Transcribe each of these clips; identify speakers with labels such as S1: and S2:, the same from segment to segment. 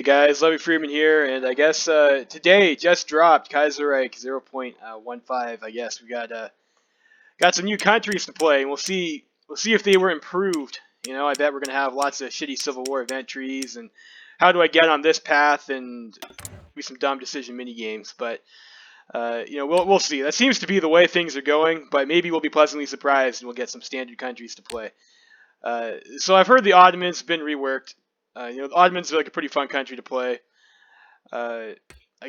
S1: guys, Levy Freeman here, and I guess today just dropped Kaiserreich 0.15. I guess we got some new countries to play, and we'll see if they were improved. I bet we're gonna have lots of shitty Civil War event trees, and how do I get on this path, and maybe some dumb decision mini games. But we'll see. That seems to be the way things are going, but maybe we'll be pleasantly surprised, and we'll get some standard countries to play. So I've heard the Ottomans have been reworked. The Ottomans are like a pretty fun country to play. I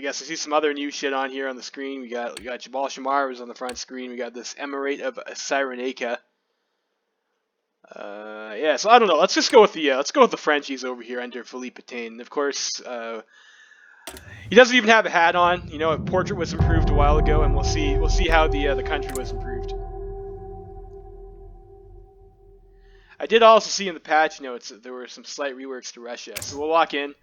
S1: guess I see some other new shit on here on the screen. We got Jabal Shamar was on the front screen. We got this Emirate of Cyrenaica. Yeah, so I don't know. Let's go with the Frenchies over here under Philippe Pétain. Of course, he doesn't even have a hat on. A portrait was improved a while ago, and we'll see how the country was improved. I did also see in the patch notes that there were some slight reworks to Russia, so we'll walk in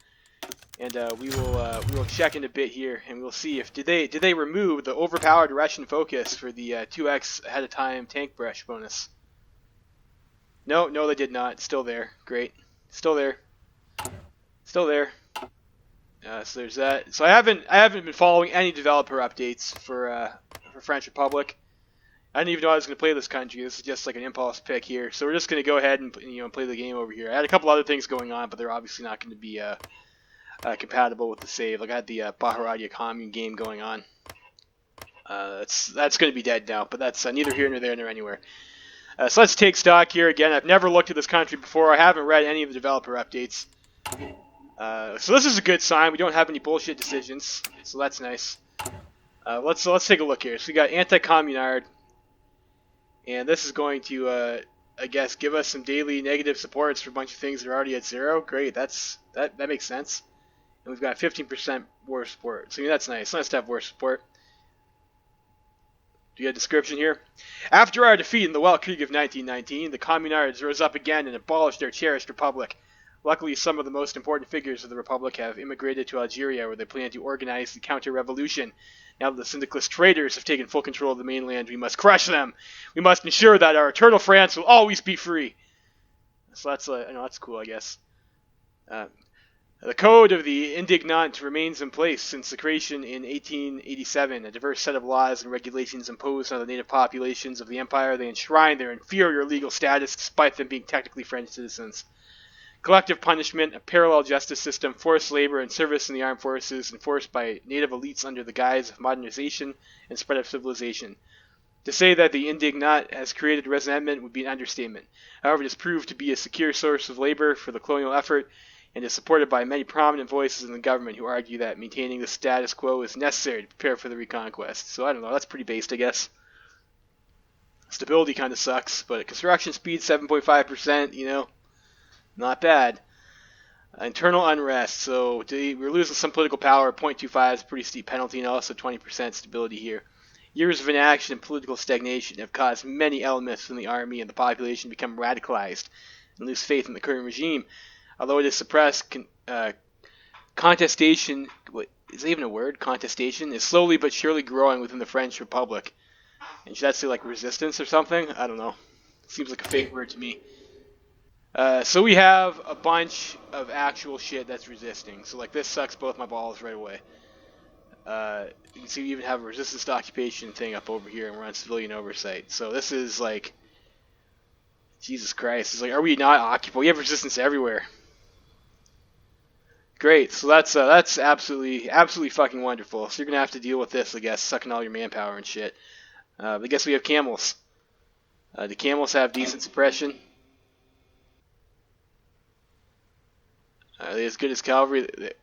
S1: and we will check in a bit here, and we'll see if did they remove the overpowered Russian focus for the 2x ahead of time tank brush bonus. No, they did not. Still there. Great. Still there. So there's that. So I haven't been following any developer updates for French Republic. I didn't even know I was going to play this country. This is just like an impulse pick here. So we're just going to go ahead and play the game over here. I had a couple other things going on, but they're obviously not going to be compatible with the save. Like I had the Baharadia commune game going on. That's going to be dead now, but that's neither here nor there nor anywhere. So let's take stock here again. I've never looked at this country before. I haven't read any of the developer updates. So this is a good sign. We don't have any bullshit decisions, so that's nice. Let's take a look here. So we got anti-communard. And this is going to, I guess, give us some daily negative supports for a bunch of things that are already at 0. Great, that makes sense. And we've got 15% war support. So that's nice. Nice to have war support. Do you have a description here? After our defeat in the Weltkrieg of 1919, the Communards rose up again and abolished their cherished republic. Luckily, some of the most important figures of the republic have immigrated to Algeria, where they plan to organize the counter-revolution. Now that the syndicalist traitors have taken full control of the mainland, we must crush them. We must ensure that our eternal France will always be free. So that's cool, I guess. The code of the indignant remains in place since the creation in 1887. A diverse set of laws and regulations imposed on the native populations of the empire. They enshrine their inferior legal status despite them being technically French citizens. Collective punishment, a parallel justice system, forced labor, and service in the armed forces enforced by native elites under the guise of modernization and spread of civilization. To say that the indignant has created resentment would be an understatement. However, it has proved to be a secure source of labor for the colonial effort and is supported by many prominent voices in the government who argue that maintaining the status quo is necessary to prepare for the reconquest. So I don't know, that's pretty based, I guess. Stability kind of sucks, but construction speed 7.5%, not bad. Internal unrest. So we're losing some political power. 0.25 is a pretty steep penalty, and also 20% stability here. Years of inaction and political stagnation have caused many elements in the army and the population to become radicalized and lose faith in the current regime. Although it is suppressed, contestation, is that even a word? Contestation is slowly but surely growing within the French Republic. And should that say like resistance or something? I don't know. Seems like a fake word to me. So we have a bunch of actual shit that's resisting. So like this sucks both my balls right away. You can see we even have a resistance to occupation thing up over here, and we're on civilian oversight. So this is like, Jesus Christ. It's like, are we not occupied? We have resistance everywhere. Great. So that's absolutely fucking wonderful. So you're gonna have to deal with this, I guess, sucking all your manpower and shit. But I guess we have camels. The camels have decent suppression. Are they as good as cavalry? It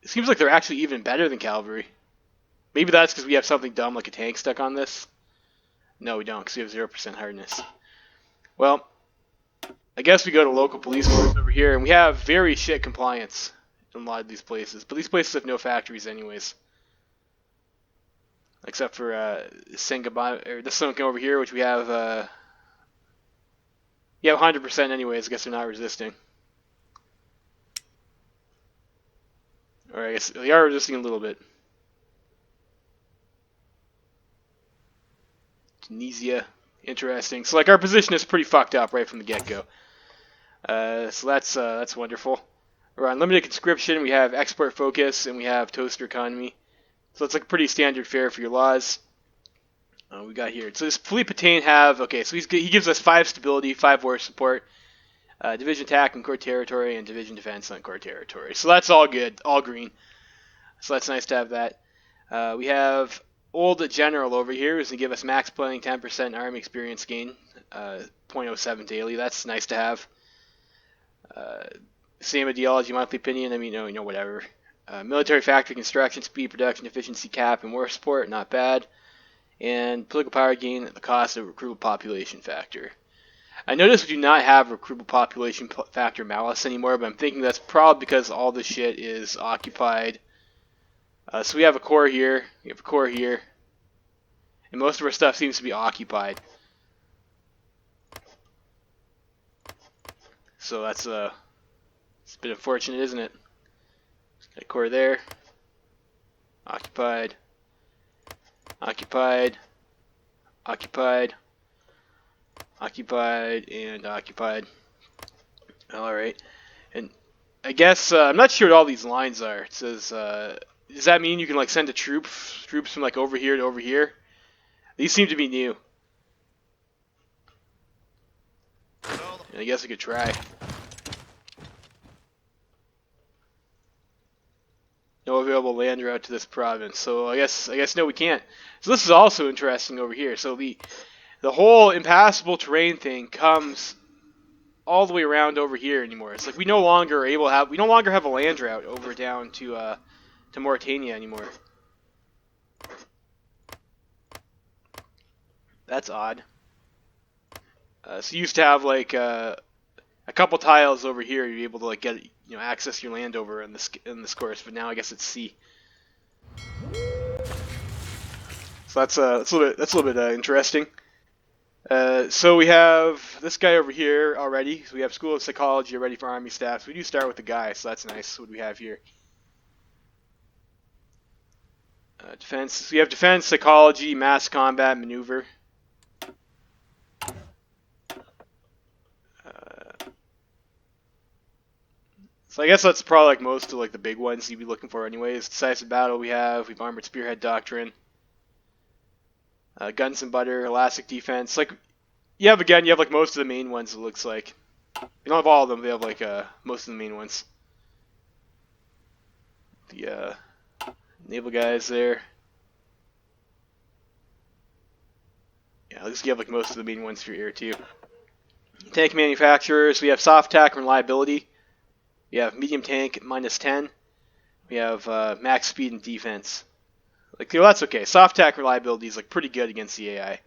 S1: seems like they're actually even better than cavalry. Maybe that's because we have something dumb like a tank stuck on this. No, we don't, because we have 0% hardness. Well, I guess we go to local police force over here, and we have very shit compliance in a lot of these places. But these places have no factories anyways. Except for Singapore, or this one over here, which we have 100% anyways. I guess they're not resisting. Or I guess they are resisting a little bit. Tunisia, interesting. So like our position is pretty fucked up right from the get-go. So that's wonderful. We're on limited conscription. We have export focus, and we have toaster economy. So it's like pretty standard fare for your laws. We got here. So does Philippe Pétain have? Okay, so he gives us 5 stability, 5 war support, division attack on core territory, and division defense on core territory. So that's all good, all green. So that's nice to have that. We have old general over here who's going to give us max planning 10% army experience gain, 0.07 daily. That's nice to have. Same ideology, monthly opinion. I mean, whatever. Military factory construction speed, production efficiency cap, and war support, not bad. And political power gain at the cost of recruitable population factor. I notice we do not have recruitable population factor malice anymore, but I'm thinking that's probably because all this shit is occupied. So we have a core here, we have a core here, and most of our stuff seems to be occupied. So that's it's a bit unfortunate, isn't it? Got a core there, occupied, occupied, occupied, occupied, and occupied. Alright, and I guess, I'm not sure what all these lines are. It says, does that mean you can like send a troops from like over here to over here? These seem to be new. And I guess I could try. No available land route to this province. So I guess no, we can't. So this is also interesting over here. So the whole impassable terrain thing comes all the way around over here anymore. It's like we no longer have a land route over down to Mauritania anymore. That's odd. So you used to have like a couple tiles over here. You're able to like get access your land over in this course, but now I guess it's C. So that's a little bit interesting. So we have this guy over here already. So we have School of Psychology already for Army staff. So we do start with the guy, so that's nice. What do we have here? Defense. So we have defense, psychology, mass combat, maneuver. So I guess that's probably like most of like the big ones you'd be looking for anyways. Decisive battle we've armored spearhead doctrine. Guns and butter, elastic defense. Like you have like most of the main ones it looks like. You don't have all of them, they have like most of the main ones. The naval guys there. Yeah, at least you have like most of the main ones for here too. Tank manufacturers, we have soft tack and reliability. We have medium tank -10. We have max speed and defense. Like, that's okay. Soft tack reliability is like pretty good against the AI.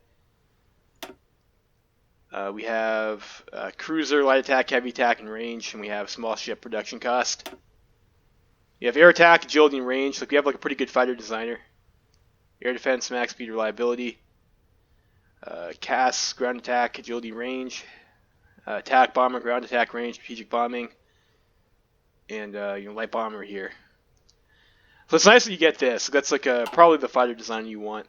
S1: We have cruiser, light attack, heavy attack, and range, and we have small ship production cost. We have air attack, agility, and range. Like we have like a pretty good fighter designer. Air defense, max speed, reliability. CAS, ground attack, agility, range. Attack bomber, ground attack, range, strategic bombing. And light bomber here. So it's nice that you get this. That's like probably the fighter design you want.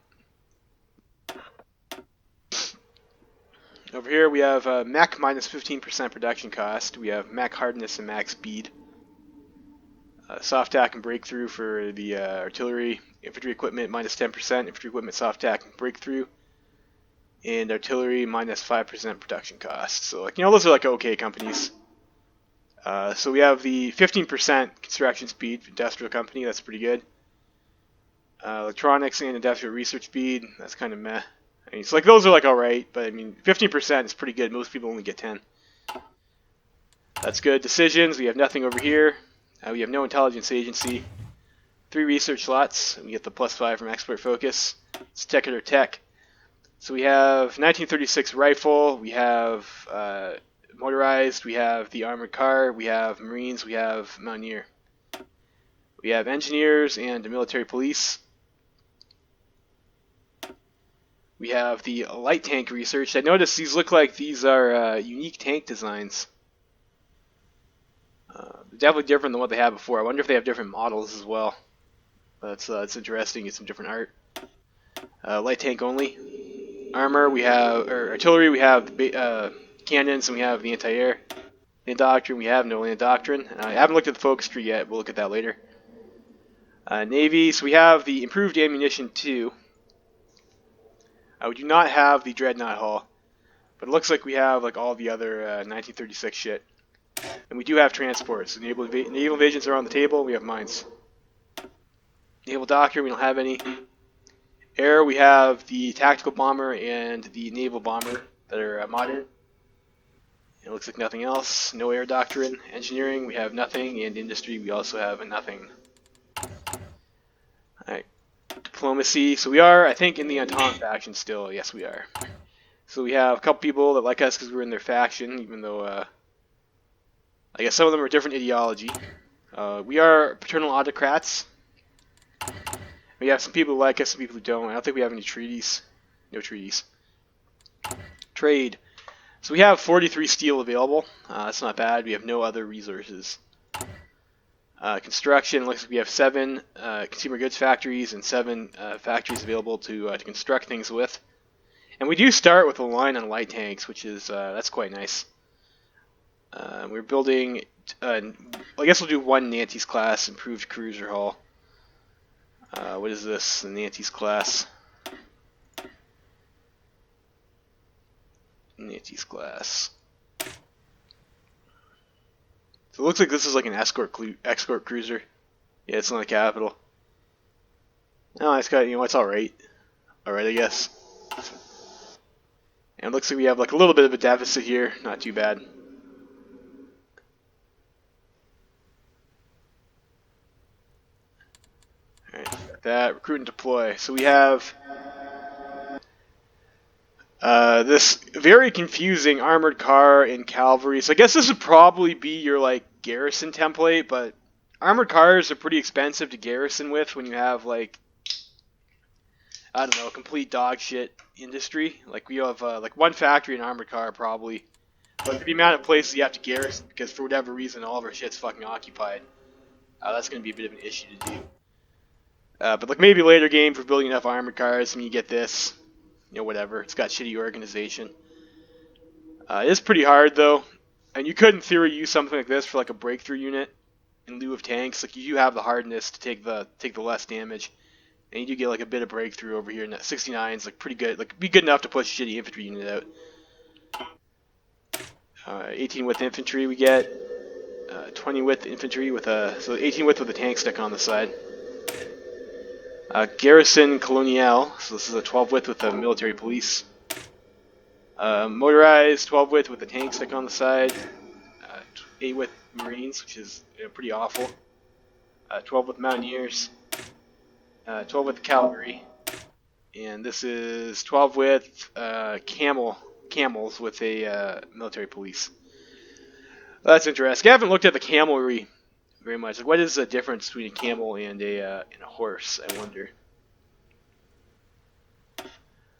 S1: Over here we have mech -15% production cost. We have mech hardness and max speed. Soft tack and breakthrough for the artillery. Infantry equipment -10%. Infantry equipment soft tack and breakthrough. And artillery -5% production cost. So like those are like okay companies. So we have the 15% construction speed for industrial company. That's pretty good. Electronics and industrial research speed. That's kind of meh. I mean, so like those are like all right, but I mean 15% is pretty good. Most people only get 10. That's good. Decisions. We have nothing over here. We have no intelligence agency. 3 research slots. And we get the +5 from expert focus. It's tech or tech. So we have 1936 rifle. We have motorized, we have the armored car, we have Marines, we have Mountaineer. We have engineers and the military police. We have the light tank research. I noticed these look like these are unique tank designs. They're definitely different than what they had before. I wonder if they have different models as well. That's interesting. Get some different art. Light tank only. Armor, we have, or artillery, we have the cannons, and we have the anti-air. Land doctrine, we have no land doctrine. I haven't looked at the focus tree yet. We'll look at that later. Navy, so we have the improved ammunition 2. We do not have the dreadnought hull, but it looks like we have like all the other 1936 shit. And we do have transports. Naval invasions are on the table. We have mines. Naval doctrine, we don't have any. Air, we have the tactical bomber and the naval bomber that are modded. It looks like nothing else. No air doctrine. Engineering, we have nothing. And industry, we also have a nothing. Alright. Diplomacy. So we are, I think, in the Entente faction still. Yes, we are. So we have a couple people that like us because we're in their faction, even though, I guess some of them are different ideology. We are paternal autocrats. We have some people who like us, some people who don't. I don't think we have any treaties. No treaties. Trade. So we have 43 steel available. That's not bad. We have no other resources. Construction. Looks like we have 7 consumer goods factories and 7 factories available to construct things with. And we do start with a line on light tanks, which is that's quite nice. We're building. I guess we'll do 1 Nantes class improved cruiser hull. What is this? The Nantes class. Nantes class. So it looks like this is like an escort cruiser. Yeah, it's in the capital. No, it's got, it's alright. Alright, I guess. And it looks like we have like a little bit of a deficit here. Not too bad. Alright, got that. Recruit and deploy. So we have this very confusing armored car and cavalry. So I guess this would probably be your like garrison template, but armored cars are pretty expensive to garrison with when you have like, I don't know, complete dog shit industry. Like we have like 1 factory and armored car probably, but the amount of places you have to garrison because for whatever reason all of our shit's fucking occupied. That's going to be a bit of an issue to do. But like maybe later game for building enough armored cars, you get this. Whatever. It's got shitty organization. It is pretty hard though, and you could in theory use something like this for like a breakthrough unit in lieu of tanks. Like you do have the hardness to take the less damage, and you do get like a bit of breakthrough over here. And that 69 is like pretty good. Like be good enough to push a shitty infantry unit out. 18 width infantry we get. 20 width infantry with so 18 width with a tank stick on the side. Garrison Colonial, so this is a 12 width with a military police. Motorized 12 width with a tank stick on the side. 8 width Marines, which is pretty awful. 12 width Mountaineers. 12 width Cavalry. And this is 12 width camels with a military police. That's interesting. I haven't looked at the cavalry very much. Like, what is the difference between a camel and a horse, I wonder?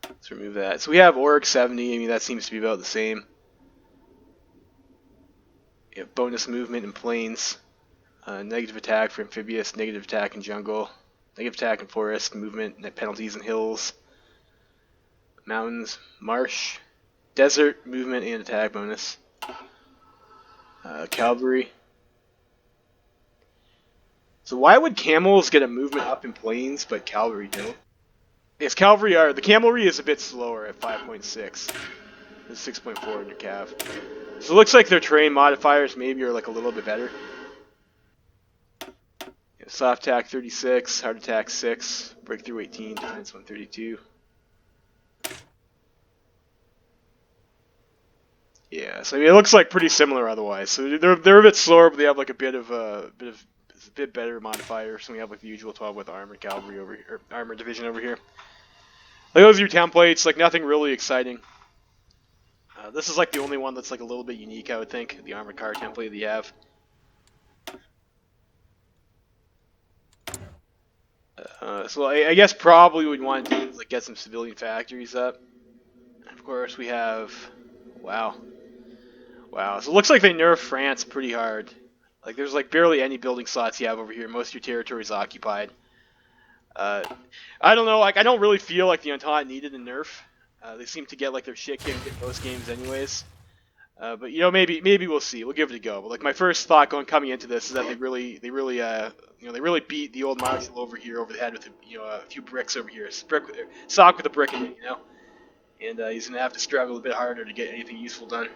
S1: Let's remove that. So we have Org 70. I mean, that seems to be about the same. You have bonus movement in plains. Negative attack for amphibious. Negative attack in jungle. Negative attack in forest. Movement penalties in hills. Mountains. Marsh. Desert. Movement and attack bonus. Cavalry. So why would camels get a movement up in plains, but cavalry don't? Yes, the cavalry is a bit slower at 5.6. It's 6.4 in your cav. So it looks like their terrain modifiers maybe are like a little bit better. Soft attack 36, hard attack 6, breakthrough 18, defense 132. Yeah, so I mean, it looks like pretty similar otherwise. So they're a bit slower, but they have like a bit better modifier. So we have like the usual 12 with armored cavalry over here, or armored division over here. Like those are your templates. Like nothing really exciting. This is like the only one that's like a little bit unique, I would think. The armored car template that you have. So I guess probably what we'd want to do is like get some civilian factories up. And of course we have, wow. So it looks like they nerfed France pretty hard. Like there's like barely any building slots you have over here. Most of your territory is occupied. I don't know. Like I don't really feel like the Entente needed a nerf. They seem to get like their shit kicked in most games anyways. But maybe we'll see. We'll give it a go. But like my first thought coming into this is that they really beat the old marshal over here over the head with a few bricks over here. Sock with a brick in it, and he's gonna have to struggle a bit harder to get anything useful done.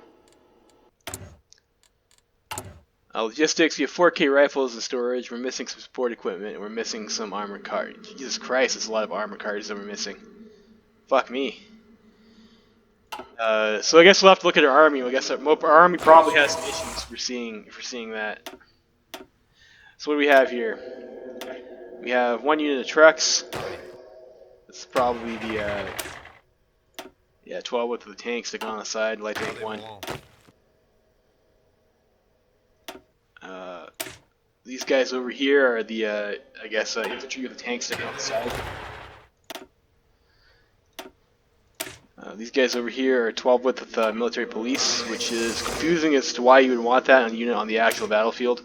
S1: Logistics, we have 4K rifles in storage. We're missing some support equipment, and we're missing some armored cars. Jesus Christ, there's a lot of armored cars that we're missing. Fuck me. So I guess we'll have to look at our army. I guess our army probably has some issues for seeing that. So what do we have here? We have 1 unit of trucks. That's probably the 12 width of the tank sticking on the side. Light tank 1. These guys over here are the infantry with the tank sticking on the side. These guys over here are 12 width with military police, which is confusing as to why you would want that on a unit on the actual battlefield.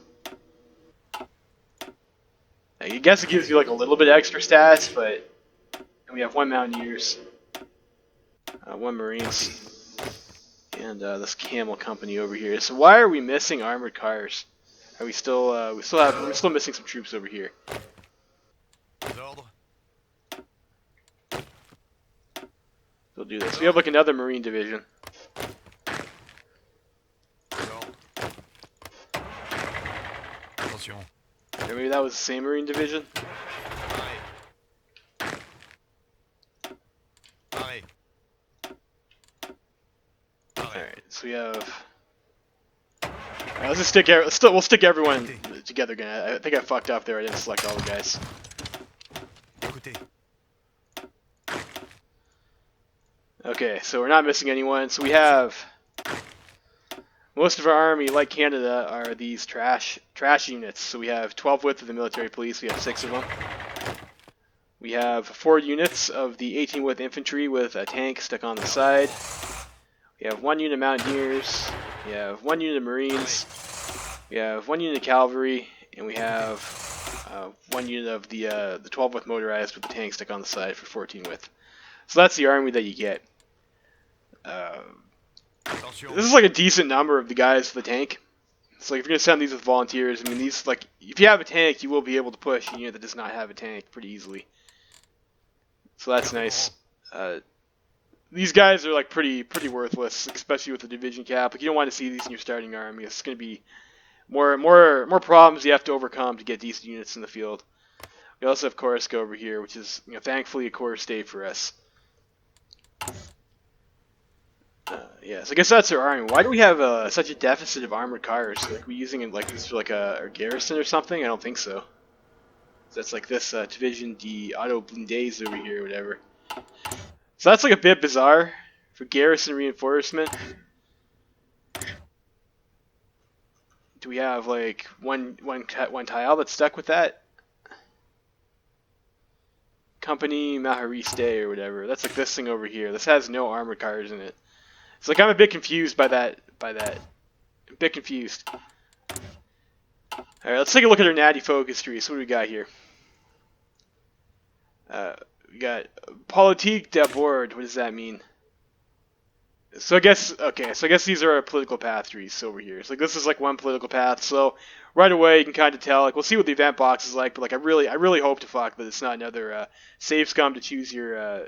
S1: I guess it gives you like a little bit extra stats, but we have 1 Mountaineers, 1 Marines, and this Camel company over here. So why are we missing armored cars? Are we still we're still missing some troops over here. We'll do this. We have like another Marine division. Or maybe that was the same Marine division. Alright, so we have. Let's just we'll stick everyone together again. I think I fucked up there. I didn't select all the guys. Okay, so we're not missing anyone. So we have most of our army, like Canada, are these trash units. So we have 12 width of the military police. We have 6 of them. We have 4 units of the 18 width infantry with a tank stuck on the side. We have 1 unit of Mountaineers. We have 1 unit of Marines. We have 1 unit of cavalry, and we have 1 unit of the 12 width motorized with the tank stuck on the side for 14 width. So that's the army that you get. This is like a decent number of the guys for the tank. So like if you're gonna send these with volunteers, I mean these like if you have a tank, you will be able to push a unit that does not have a tank pretty easily. So that's nice. These guys are like pretty worthless, especially with the division cap. Like you don't want to see these in your starting army. It's gonna be more problems you have to overcome to get decent units in the field. We also have Corsica over here, which is thankfully a core state for us. Yeah, so I guess that's our army. Why do we have such a deficit of armored cars? Like, we using it like this for like a garrison or something? I don't think so. So that's like this division D auto blindés over here or whatever. So that's like a bit bizarre for garrison reinforcement. Do we have like one tile that's stuck with that? Company Mahariste or whatever. That's like this thing over here. This has no armored cars in it. It's like I'm a bit confused by that. A bit confused. Alright, let's take a look at our natty focus tree. So what do we got here? We got politique d'abord. What does that mean? So I guess these are our political path trees over here. So like this is like one political path. So right away you can kind of tell. Like we'll see what the event box is like, but like I really hope to fuck that it's not another save scum to choose your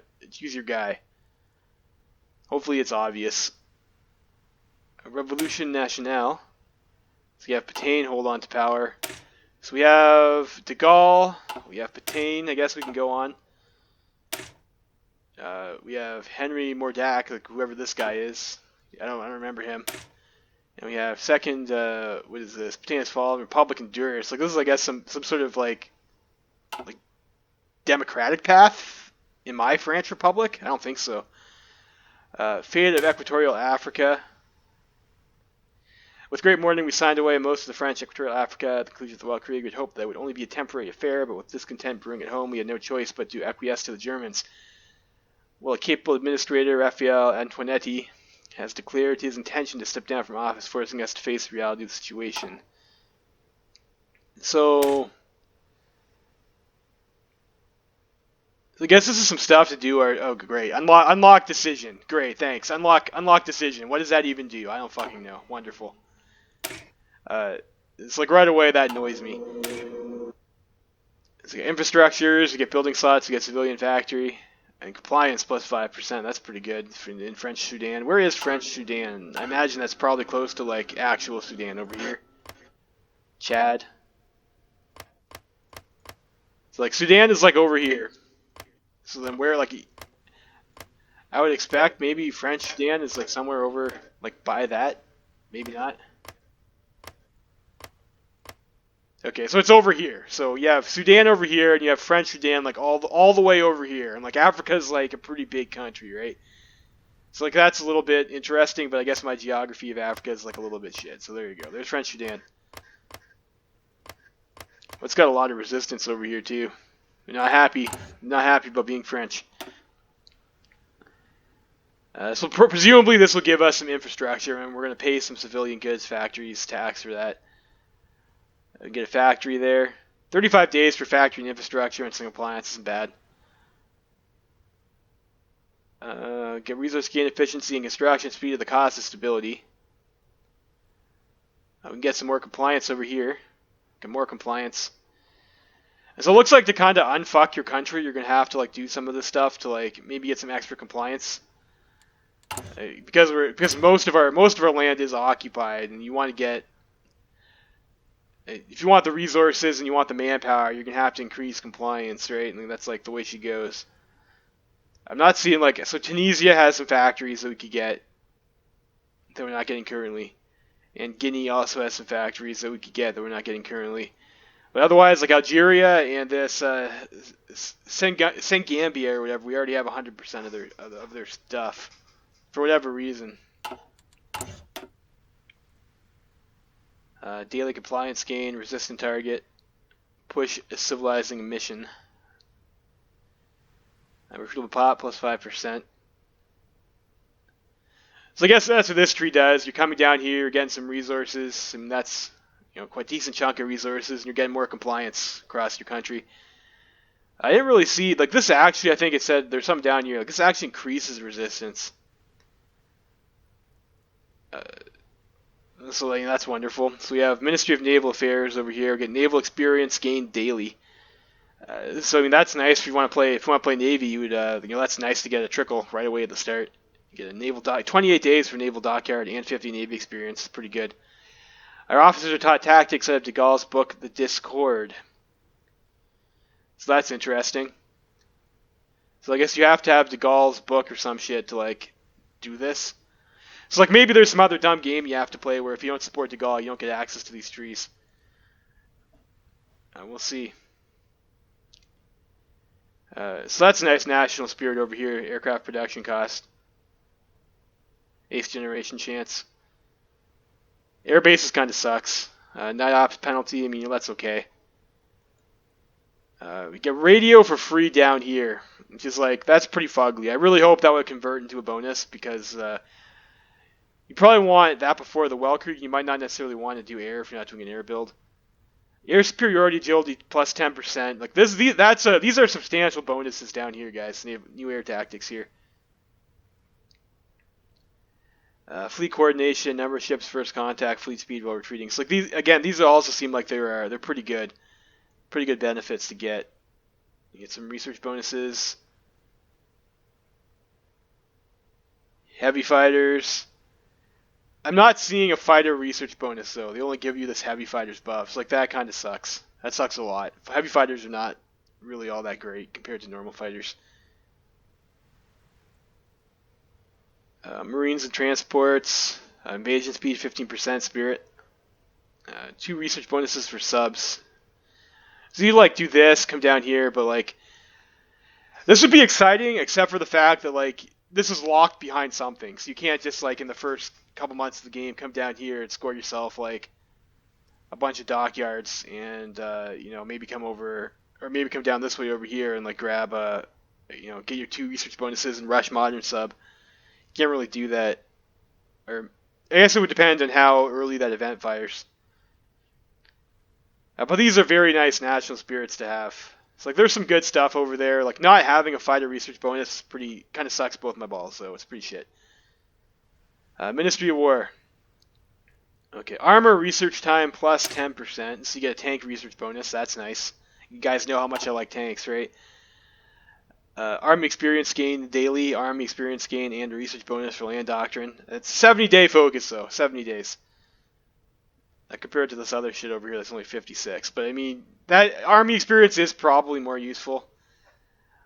S1: guy. Hopefully it's obvious. Revolution Nationale. So we have Pétain, hold on to power. So we have de Gaulle. We have Pétain. I guess we can go on. We have Henry Mordac, like whoever this guy is. I don't remember him. And we have second. What is this? Pétain has fallen. Republic endures. Like this is, I guess, some sort of like democratic path in my French Republic. I don't think so. Fate of Equatorial Africa. With great mourning, we signed away most of the French Equatorial Africa at the conclusion of the Weltkrieg. We'd hoped that it would only be a temporary affair, but with discontent brewing at home, we had no choice but to acquiesce to the Germans. Well, a capable administrator, Raphael Antoinetti, has declared his intention to step down from office, forcing us to face the reality of the situation. So I guess this is some stuff to do. Or oh, great. Unlock decision. Great, thanks. Unlock decision. What does that even do? I don't fucking know. Wonderful. It's like right away that annoys me. So you get infrastructures, you get building slots, you get civilian factory, and compliance plus 5%. That's pretty good in French Sudan. Where is French Sudan? I imagine that's probably close to like actual Sudan over here. Chad. So like Sudan is like over here. So then where like I would expect maybe French Sudan is like somewhere over like by that. Maybe not. Okay, so it's over here. So you have Sudan over here, and you have French Sudan like all the way over here, and like Africa's like a pretty big country, right? So like that's a little bit interesting, but I guess my geography of Africa is like a little bit shit. So there you go. There's French Sudan. It's got a lot of resistance over here too. They're not happy. Not happy about being French. So presumably this will give us some infrastructure, and we're going to pay some civilian goods factories tax for that. Get a factory there. 35 days for factory and infrastructure and some compliance isn't bad. Get resource gain efficiency and construction speed at the cost of stability. We can get some more compliance over here. Get more compliance. And so it looks like to kind of unfuck your country, you're going to have to like do some of this stuff to like maybe get some extra compliance. Because most of our land is occupied, and you want to get, if you want the resources and you want the manpower, you're going to have to increase compliance, right? And that's like the way she goes. I'm not seeing like, so Tunisia has some factories that we could get that we're not getting currently. And Guinea also has some factories that we could get that we're not getting currently. But otherwise, like Algeria and this Senegambia or whatever, we already have 100% of their stuff for whatever reason. Daily compliance gain, resistant target, push a civilizing mission. Refutable pot plus 5%. So I guess that's what this tree does. You're coming down here, you're getting some resources, and that's quite a decent chunk of resources, and you're getting more compliance across your country. I didn't really see like this. Actually, I think it said there's something down here. Like this actually increases resistance. So like, that's wonderful. So we have Ministry of Naval Affairs over here. We get naval experience gained daily. So I mean that's nice if you want to play. If you want to play Navy, you would that's nice to get a trickle right away at the start. You get a naval 28 days for naval dockyard and 50 Navy experience. It's pretty good. Our officers are taught tactics out of de Gaulle's book, The Discord. So that's interesting. So I guess you have to have de Gaulle's book or some shit to like do this. So like maybe there's some other dumb game you have to play where if you don't support de Gaulle, you don't get access to these trees. We'll see. So that's a nice national spirit over here. Aircraft production cost. Eighth generation chance. Air bases kind of sucks. Night ops penalty, I mean, that's okay. We get radio for free down here, which is like, that's pretty fugly. I really hope that would convert into a bonus because you probably want that before the Well Creek. You might not necessarily want to do air if you're not doing an air build. Air superiority agility plus 10%. Like these are substantial bonuses down here, guys. New air tactics here. Fleet coordination, number of ships, first contact, fleet speed while retreating. So like these also seem like they're pretty good benefits to get. You get some research bonuses. Heavy fighters. I'm not seeing a fighter research bonus though. They only give you this heavy fighters buff. So like that kind of sucks. That sucks a lot. Heavy fighters are not really all that great compared to normal fighters. Marines and transports, invasion speed 15%, spirit. 2 research bonuses for subs. So you like do this, come down here, but like this would be exciting except for the fact that like this is locked behind something. So you can't just like in the first couple months of the game come down here and score yourself like a bunch of dockyards and maybe come over or maybe come down this way over here and like grab get your 2 research bonuses and rush modern sub. Can't really do that. Or I guess it would depend on how early that event fires. But these are very nice national spirits to have. It's like there's some good stuff over there. Like not having a fighter research bonus pretty kind of sucks both my balls, so it's pretty shit. Ministry of War. Okay, armor research time plus 10%, so you get a tank research bonus. That's nice. You guys know how much I like tanks, right? Army experience gain daily, army experience gain, and a research bonus for land doctrine. It's 70-day focus though, 70 days. Compared to this other shit over here, that's only 56. But I mean, that army experience is probably more useful.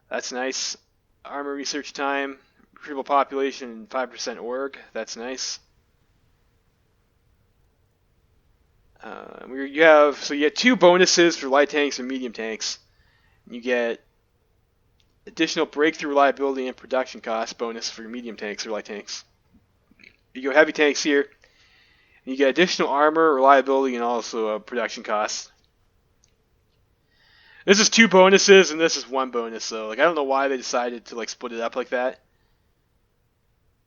S1: That's nice. Armor research time, recruitable population, and 5% org. That's nice. You get 2 bonuses for light tanks and medium tanks. You get additional breakthrough reliability and production cost bonus for your medium tanks or light tanks. You go heavy tanks here, and you get additional armor, reliability, and also production costs. This is 2 bonuses, and this is 1 bonus. So like I don't know why they decided to like split it up like that.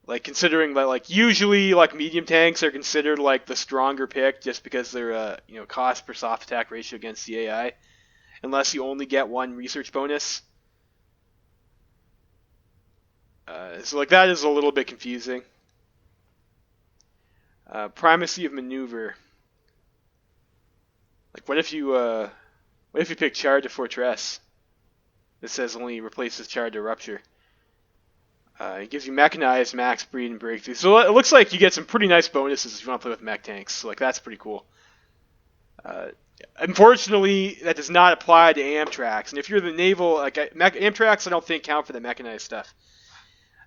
S1: Like considering that like usually like medium tanks are considered like the stronger pick just because they're cost per soft attack ratio against the AI, unless you only get 1 research bonus. So like that is a little bit confusing. Primacy of maneuver. Like what if you pick Charge to Fortress? This says only replaces Charge to Rupture. It gives you mechanized, max breed, and breakthrough. So it looks like you get some pretty nice bonuses if you want to play with mech tanks. So like that's pretty cool. Unfortunately, that does not apply to Amtracs. And if you're the naval, like Amtracs, I don't think count for the mechanized stuff.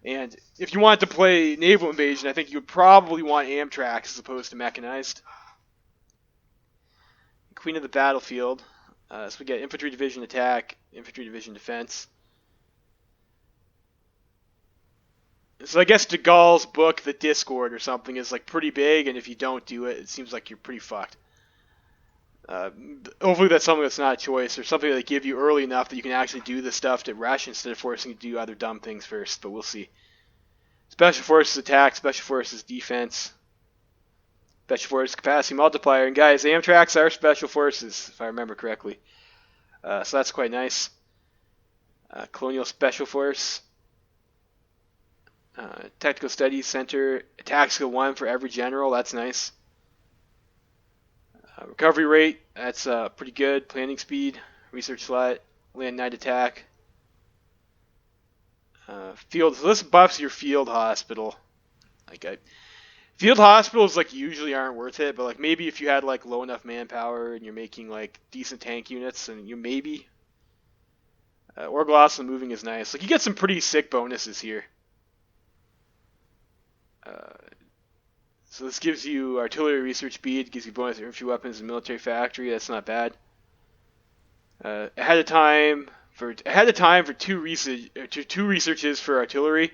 S1: And if you want to play naval invasion, I think you would probably want Amtracs as opposed to mechanized. Queen of the Battlefield. So we get infantry division attack, infantry division defense. So I guess de Gaulle's book, The Discord or something, is like pretty big, and if you don't do it, it seems like you're pretty fucked. Hopefully that's something that's not a choice, or something that they give you early enough that you can actually do the stuff to rush instead of forcing you to do other dumb things first, but we'll see. Special Forces attack, Special Forces defense, Special Forces capacity multiplier, and guys, Amtracs are Special Forces, if I remember correctly. So that's quite nice. Colonial Special Force. Technical Studies Center, attack skill 1 for every general, that's nice. Recovery rate, that's pretty good. Planning speed, research slot, land night attack. Field, so this buffs your field hospital. Field hospitals like usually aren't worth it, but like maybe if you had like low enough manpower and you're making like decent tank units, and you maybe. Orgloss and moving is nice. Like you get some pretty sick bonuses here. So this gives you artillery research speed, gives you bonus for infantry weapons and military factory. That's not bad. Ahead of time for 2 researches for artillery.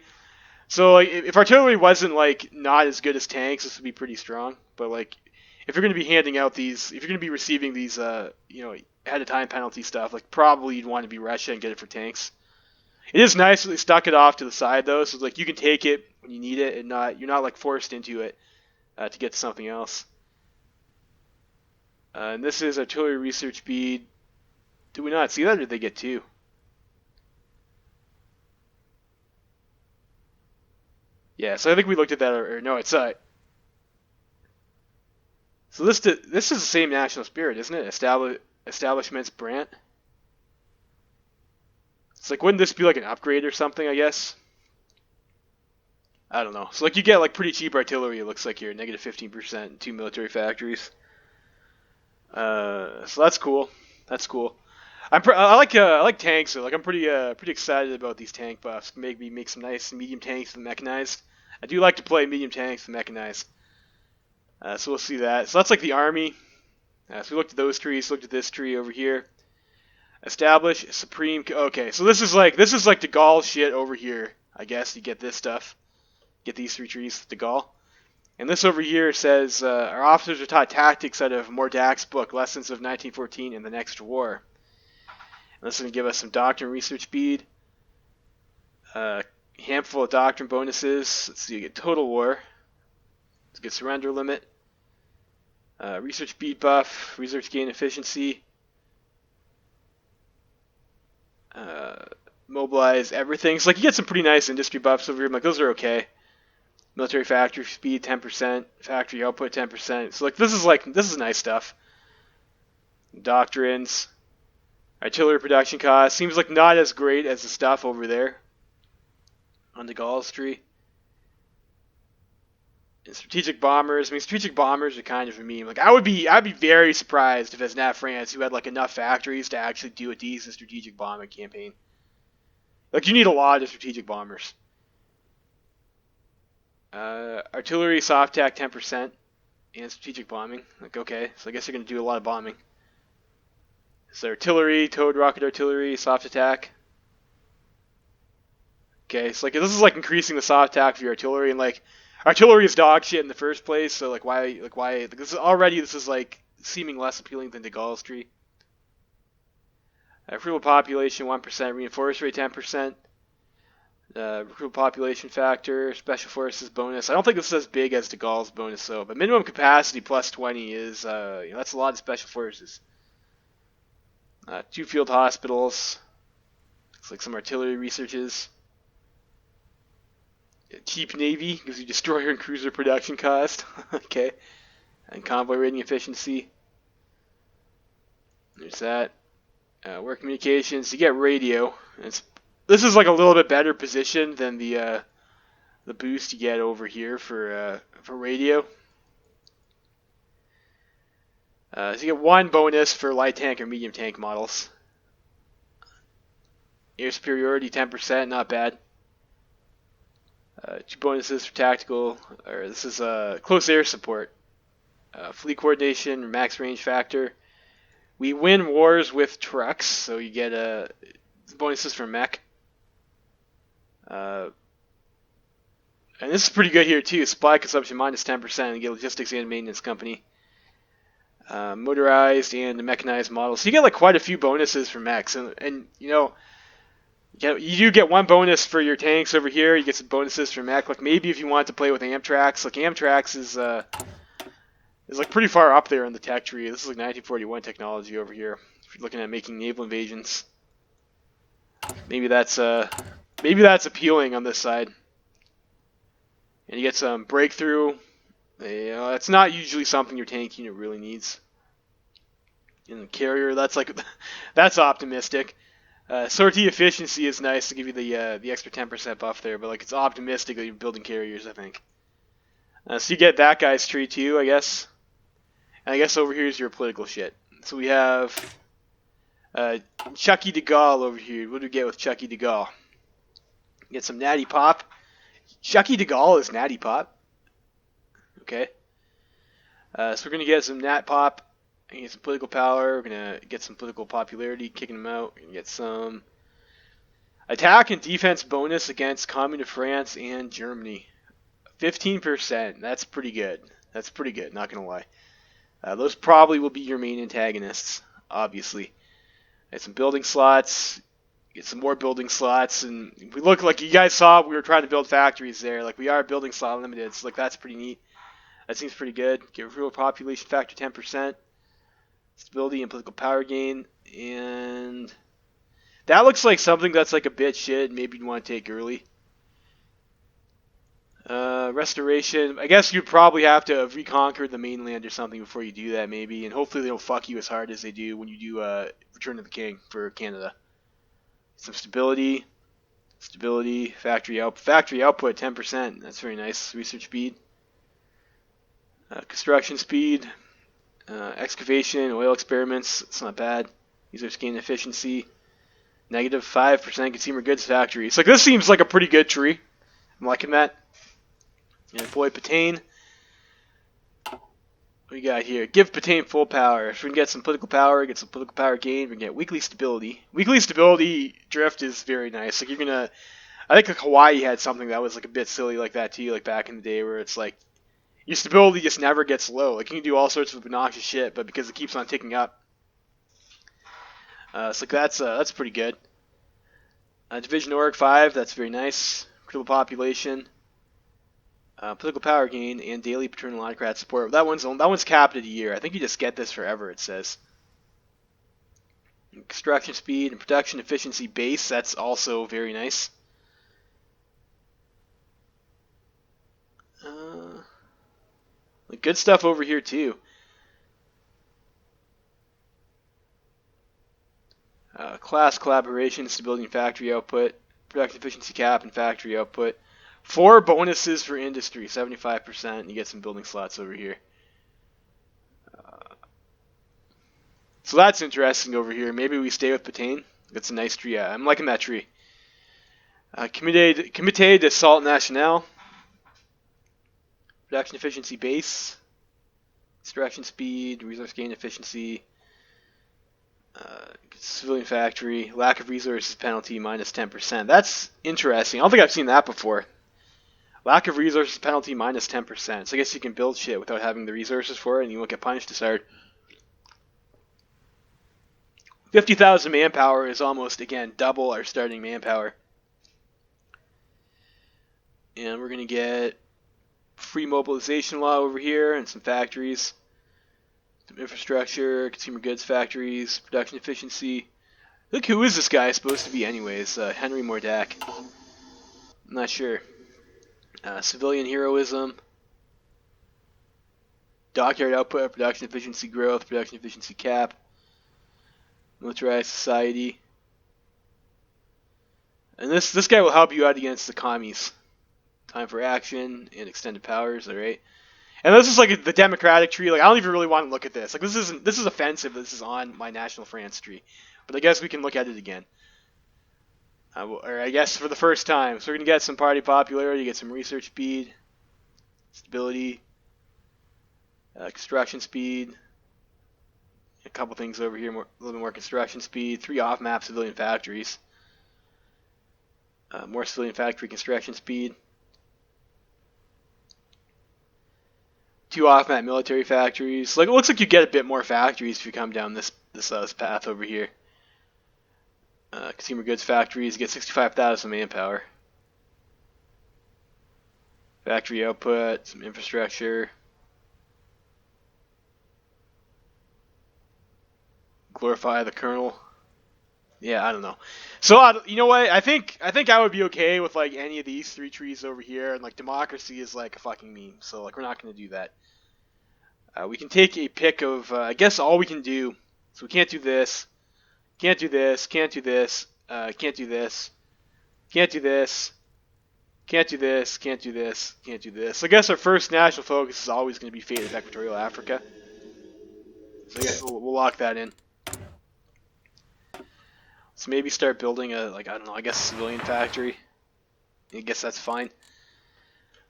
S1: So like if artillery wasn't like not as good as tanks, this would be pretty strong. But like if you're going to be handing out these, if you're going to be receiving these ahead of time penalty stuff, like probably you'd want to be Russia and get it for tanks. It is nice that they stuck it off to the side though, so like you can take it when you need it, and you're not like forced into it to get to something else. And this is artillery research speed. Did we not see that, or did they get 2? Yeah, so I think we looked at that, or no, it's so this is the same national spirit, isn't it? Establishments Brant. It's like, wouldn't this be like an upgrade or something, I guess? I don't know. So like you get like pretty cheap artillery, it looks like here, negative 15% in 2 military factories. So that's cool. That's cool. I like tanks, so like I'm pretty excited about these tank buffs. Maybe make some nice medium tanks with mechanized. I do like to play medium tanks with mechanized. So we'll see that. So that's like the army. So we looked at those trees, looked at this tree over here. Establish supreme. Okay, so this is like de Gaulle shit over here. I guess you get this stuff. Get these 3 trees, de Gaulle. And this over here says our officers are taught tactics out of Mordac's book, Lessons of 1914 and the Next War. And this is going to give us some doctrine research speed. Handful of doctrine bonuses. Let's see, you get total war. Let's get surrender limit. Research speed buff, research gain efficiency. Uh, mobilize everything. So like you get some pretty nice industry buffs over here. I'm like those are okay. Military factory speed 10%, factory output 10%. So this is nice stuff. Doctrines, artillery production cost seems like not as great as the stuff over there on the Gauls tree. And strategic bombers. I mean, strategic bombers are kind of a meme. Like I'd be very surprised if it's not France who had like enough factories to actually do a decent strategic bombing campaign. Like you need a lot of strategic bombers. Artillery soft attack 10% and strategic bombing. Like okay, so I guess you're gonna do a lot of bombing. So artillery, towed rocket artillery, soft attack. Okay, so like this is like increasing the soft attack for your artillery, and like artillery is dog shit in the first place. So why this is already this is like seeming less appealing than the Gauls tree. Recruitable population 1%, reinforce rate 10%. Recruitable population factor, special forces bonus. I don't think this is as big as the Gauls bonus though, but minimum capacity plus 20 is that's a lot of special forces. 2 field hospitals. Looks like some artillery researches. Cheap navy gives you destroyer and cruiser production cost. Okay, and convoy rating efficiency. There's that. War communications. You get radio. This is like a little bit better position than the boost you get over here for radio. So you get 1 bonus for light tank or medium tank models. Air superiority 10%, not bad. 2 bonuses for tactical, or this is close air support. Fleet coordination, max range factor. We win wars with trucks, so you get bonuses for mech. And this is pretty good here too. Supply consumption minus 10%, and you get logistics and maintenance company. Motorized and mechanized models. So you get like quite a few bonuses for mechs, and you know. You do get 1 bonus for your tanks over here. You get some bonuses for mech. Like maybe if you want to play with Amtrax, like Amtrax is like pretty far up there in the tech tree. This is like 1941 technology over here. If you're looking at making naval invasions, maybe that's appealing on this side. And you get some breakthrough. You know, it's not usually something your tank unit really needs. And the carrier, that's optimistic. Sortie efficiency is nice to give you the extra 10% buff there, but like it's optimistic that you're building carriers, I think. So you get that guy's tree too, I guess. And I guess over here is your political shit. So we have Chucky de Gaulle over here. What do we get with Chucky de Gaulle? Get some Natty Pop. Chucky de Gaulle is Natty Pop. Okay. So we're going to get some Nat Pop. Get some political power. We're going to get some political popularity, kicking them out. We're going to get some attack and defense bonus against Commune of France and Germany. 15%. That's pretty good. Not going to lie. Those probably will be your main antagonists, obviously. Get some building slots. Get some more building slots. And we look like you guys saw we were trying to build factories there. Like we are building slot limited. So like that's pretty neat. That seems pretty good. Get real population factor 10%. Stability and political power gain, and that looks like something that's like a bit shit. Maybe you want to take early. Restoration. I guess you'd probably have to have reconquered the mainland or something before you do that, maybe. And hopefully they don't fuck you as hard as they do when you do Return of the King for Canada. Some stability. Factory output 10%. That's very nice. Research speed. Construction speed. Excavation, oil experiments, it's not bad. User scan efficiency, negative 5% consumer goods factory. So like, this seems like a pretty good tree. I'm liking that. And employ Patain. What we got here? Give Patain full power. So we can get some political power, get some political power gain. We can get weekly stability. Weekly stability drift is very nice. Like you're gonna, I think like Hawaii had something that was like a bit silly like that too, like back in the day where it's like, your stability just never gets low. Like you can do all sorts of obnoxious shit, but because it keeps on ticking up, so like that's pretty good. Division Org 5, that's very nice. Critical population, political power gain, and daily paternal autocrat support. That one's capped at a year. I think you just get this forever. It says. Construction speed and production efficiency base. That's also very nice. Good stuff over here too. Class collaboration, stability and factory output, production efficiency cap and factory output. 4 bonuses for industry, 75%. You get some building slots over here. So that's interesting over here. Maybe we stay with Patain. That's a nice tree. Yeah, I'm liking that tree. Comité de Salt National. Production efficiency base. Extraction speed, resource gain efficiency. Civilian factory. Lack of resources penalty minus 10%. That's interesting. I don't think I've seen that before. Lack of resources penalty minus 10%. So I guess you can build shit without having the resources for it and you won't get punished as hard. 50,000 manpower is almost, again, double our starting manpower. And we're going to get free mobilization law over here and some factories. Some infrastructure, consumer goods factories, production efficiency. Look, who is this guy supposed to be anyways? Henry Mordack. I'm not sure. Civilian heroism. Dockyard output, production efficiency growth, production efficiency cap. Militarized society. And this guy will help you out against the commies. Time for action and extended powers, alright? And this is like the democratic tree. Like I don't even really want to look at this. Like this is offensive. This is on my National France tree. But I guess we can look at it again. Or I guess for the first time. So we're gonna get some party popularity, get some research speed, stability, construction speed. A couple things over here, a little bit more construction speed. 3 off-map civilian factories. More civilian factory construction speed. 2 off-map military factories. Like it looks like you get a bit more factories if you come down this path over here. Consumer goods factories, you get 65,000 manpower. Factory output, some infrastructure. Glorify the colonel. Yeah, I don't know. So you know what? I think I would be okay with like any of these 3 trees over here, and like democracy is like a fucking meme. So like we're not gonna do that. We can take a pick of I guess all we can do. So we can't do this. Can't do this. Can't do this. Can't do this. Can't do this. Can't do this. Can't do this. Can't do this. So I guess our first national focus is always going to be fate of Equatorial Africa. So I guess we'll lock that in. So maybe start building a, like, I don't know, I guess a civilian factory. I guess that's fine.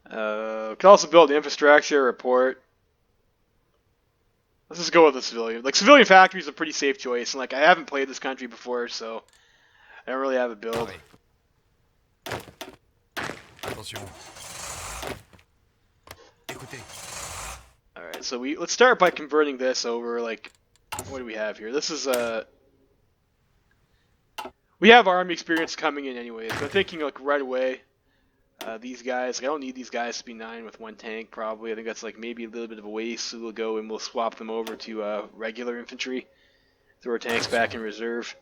S1: Could also build infrastructure, report. Let's just go with the civilian. Like, civilian factory is a pretty safe choice. And, like, I haven't played this country before, so I don't really have a build. Alright, so let's start by converting this over, like, what do we have here? This is we have army experience coming in anyways. So I'm thinking, like, right away, these guys, like, I don't need these guys to be 9 with 1 tank, probably. I think that's, like, maybe a little bit of a waste, so we'll go and we'll swap them over to regular infantry. Throw our tanks back in reserve.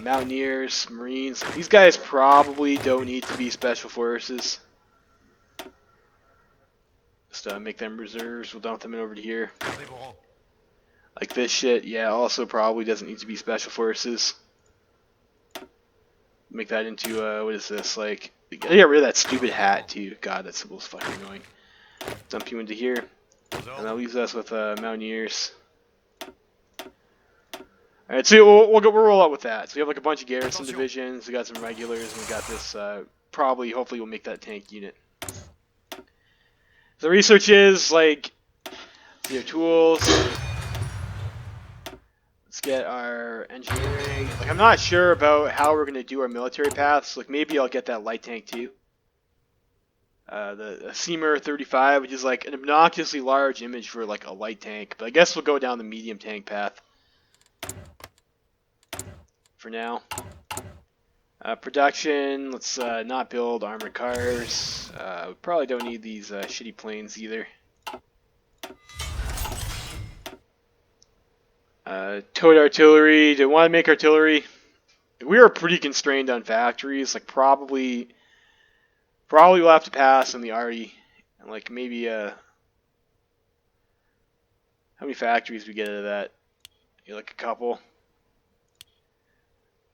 S1: Mountaineers, Marines. These guys probably don't need to be special forces. Just make them reserves. We'll dump them in over to here. Like this shit, yeah, also probably doesn't need to be special forces. Make that into, what is this, like, I gotta get rid of that stupid hat, too. God, that symbol's fucking annoying. Dump you into here. And that leaves us with, Mountaineers. Alright, so we'll roll out with that. So we have, like, a bunch of garrison divisions, we got some regulars, and we got this, hopefully we'll make that tank unit. So research is, like, your tools. Let's get our engineering. Like, I'm not sure about how we're going to do our military paths. Like, maybe I'll get that light tank too. The Seamer 35, which is like an obnoxiously large image for like a light tank. But I guess we'll go down the medium tank path for now. Production, let's not build armored cars. We probably don't need these shitty planes either. Towed artillery. Do we want to make artillery? We are pretty constrained on factories. Like probably we'll have to pass on the arty. And like maybe how many factories we get out of that? Like a couple.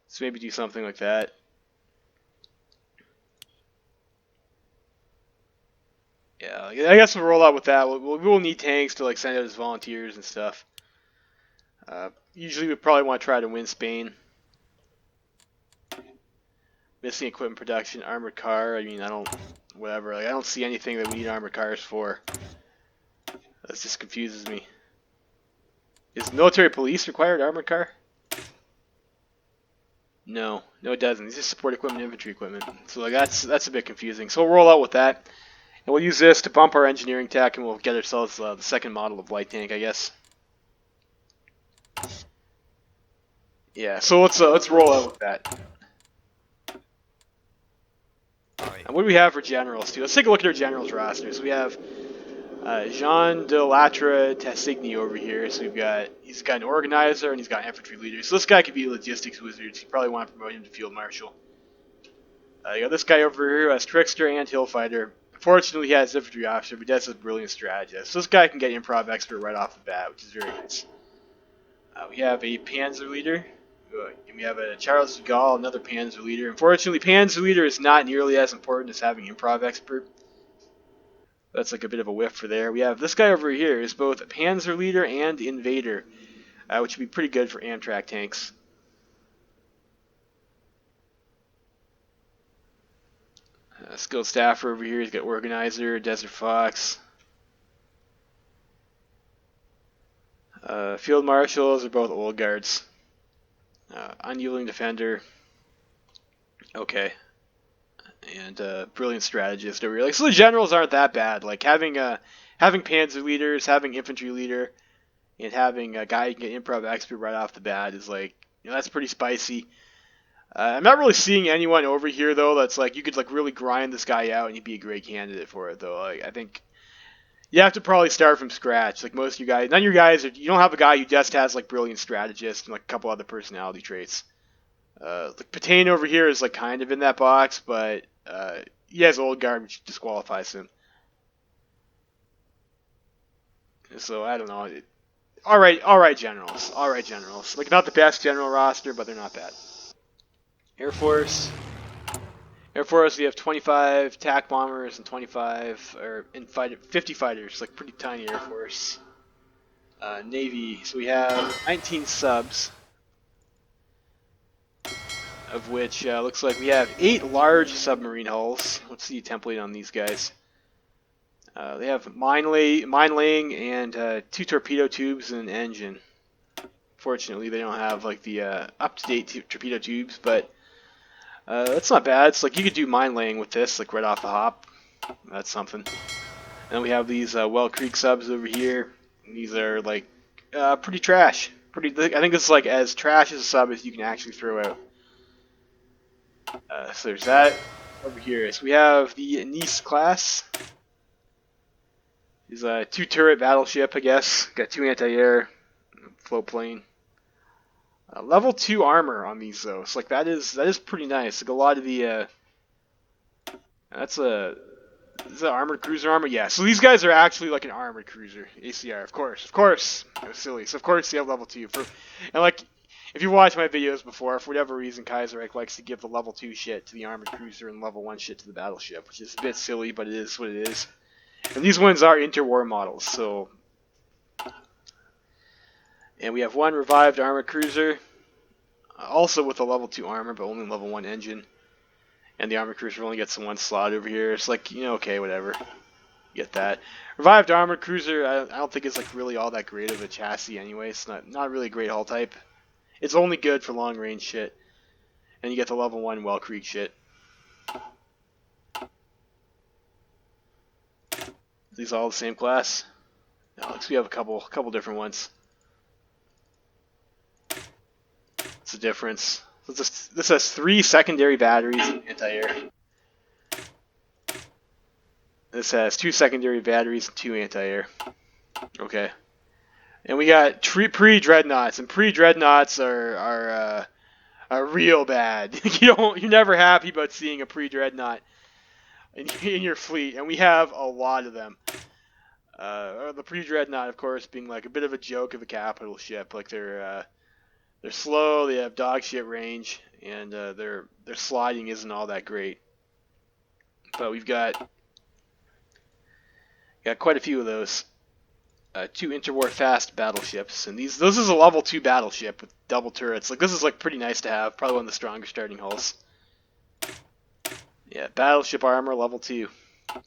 S1: So maybe do something like that. Yeah, I guess we'll roll out with that. We'll need tanks to like send out as volunteers and stuff. Usually we probably want to try to win Spain. Missing equipment production, armored car. I mean, whatever. Like, I don't see anything that we need armored cars for. That just confuses me. Is military police required armored car? No, it doesn't. These just support equipment, infantry equipment. So like that's a bit confusing. So we'll roll out with that, and we'll use this to bump our engineering tech, and we'll get ourselves the second model of light tank, I guess. Yeah. So let's roll out with that. And what do we have for generals too? Let's take a look at our generals roster. So we have Jean de Latre Tassigny over here. So he's got an organizer and he's got an infantry leader. So this guy could be a logistics wizard. So you probably want to promote him to field marshal. You got this guy over here who has trickster and hill fighter. Unfortunately, he has infantry officer, but he does have brilliant strategist. So this guy can get improv expert right off the bat, which is very nice. We have a panzer leader. And we have a Charles de Gaulle, another panzer leader. Unfortunately, panzer leader is not nearly as important as having improv expert. That's like a bit of a whiff for there. We have this guy over here is both a panzer leader and invader, which would be pretty good for Amtrak tanks. Skilled staffer over here. He's got organizer, Desert Fox. Field marshals are both old guards. Unyielding defender. Okay. And brilliant strategist over here. Like, so the generals aren't that bad. Like having panzer leaders, having infantry leader, and having a guy who can get improv expert right off the bat is like, that's pretty spicy. I'm not really seeing anyone over here though that's like you could like really grind this guy out and he'd be a great candidate for it though. Like, I think you have to probably start from scratch. Like most of you guys, none of you guys, you don't have a guy who just has like brilliant strategist and like a couple other personality traits. Like Patain over here is like kind of in that box, but he has old guard, which disqualifies him. So I don't know. All right, generals. Like not the best general roster, but they're not bad. Air Force, we have 25 attack bombers and 50 fighters, like pretty tiny Air Force. Navy, so we have 19 subs, of which looks like we have 8 large submarine hulls. Let's see a template on these guys. They have mine laying and 2 torpedo tubes and an engine. Fortunately, they don't have like the up-to-date torpedo tubes, but that's not bad. It's like you could do mine laying with this, like right off the hop. That's something. And then we have these Well Creek subs over here. And these are like pretty trash. I think it's like as trash as a sub as you can actually throw out. So there's that over here. So we have the Nice class. Is a 2-turret battleship, I guess. Got 2 anti-air, float plane. Level 2 armor on these though. So like that is pretty nice. Like a lot of the is that armored cruiser armor? Yeah. So these guys are actually like an armored cruiser. ACR, of course. It was silly. So of course they have level 2 and like if you watched my videos before, for whatever reason Kaiserreich likes to give the level 2 shit to the armored cruiser and level 1 shit to the battleship, which is a bit silly, but it is what it is. And these ones are interwar models, so. And we have 1 revived armored cruiser, also with a level 2 armor, but only level 1 engine. And the armored cruiser only gets 1 slot over here. It's like, okay, whatever. Get that. Revived armored cruiser, I don't think it's like really all that great of a chassis anyway. It's not really a great hull type. It's only good for long range shit. And you get the level 1 Well Creek shit. These all the same class? No, looks we have a couple different ones. What's the difference? So this has 3 secondary batteries and anti-air. This has 2 secondary batteries and 2 anti-air. Okay. And we got pre-dreadnoughts, and pre-dreadnoughts are real bad. You're never happy about seeing a pre-dreadnought in your fleet, and we have a lot of them. The pre-dreadnought, of course, being like a bit of a joke of a capital ship. Like they're slow, they have dog shit range, and their sliding isn't all that great. But we've got quite a few of those. 2 interwar fast battleships, and this is a level 2 battleship with double turrets. Like this is like pretty nice to have. Probably one of the stronger starting hulls. Yeah, battleship armor level 2. So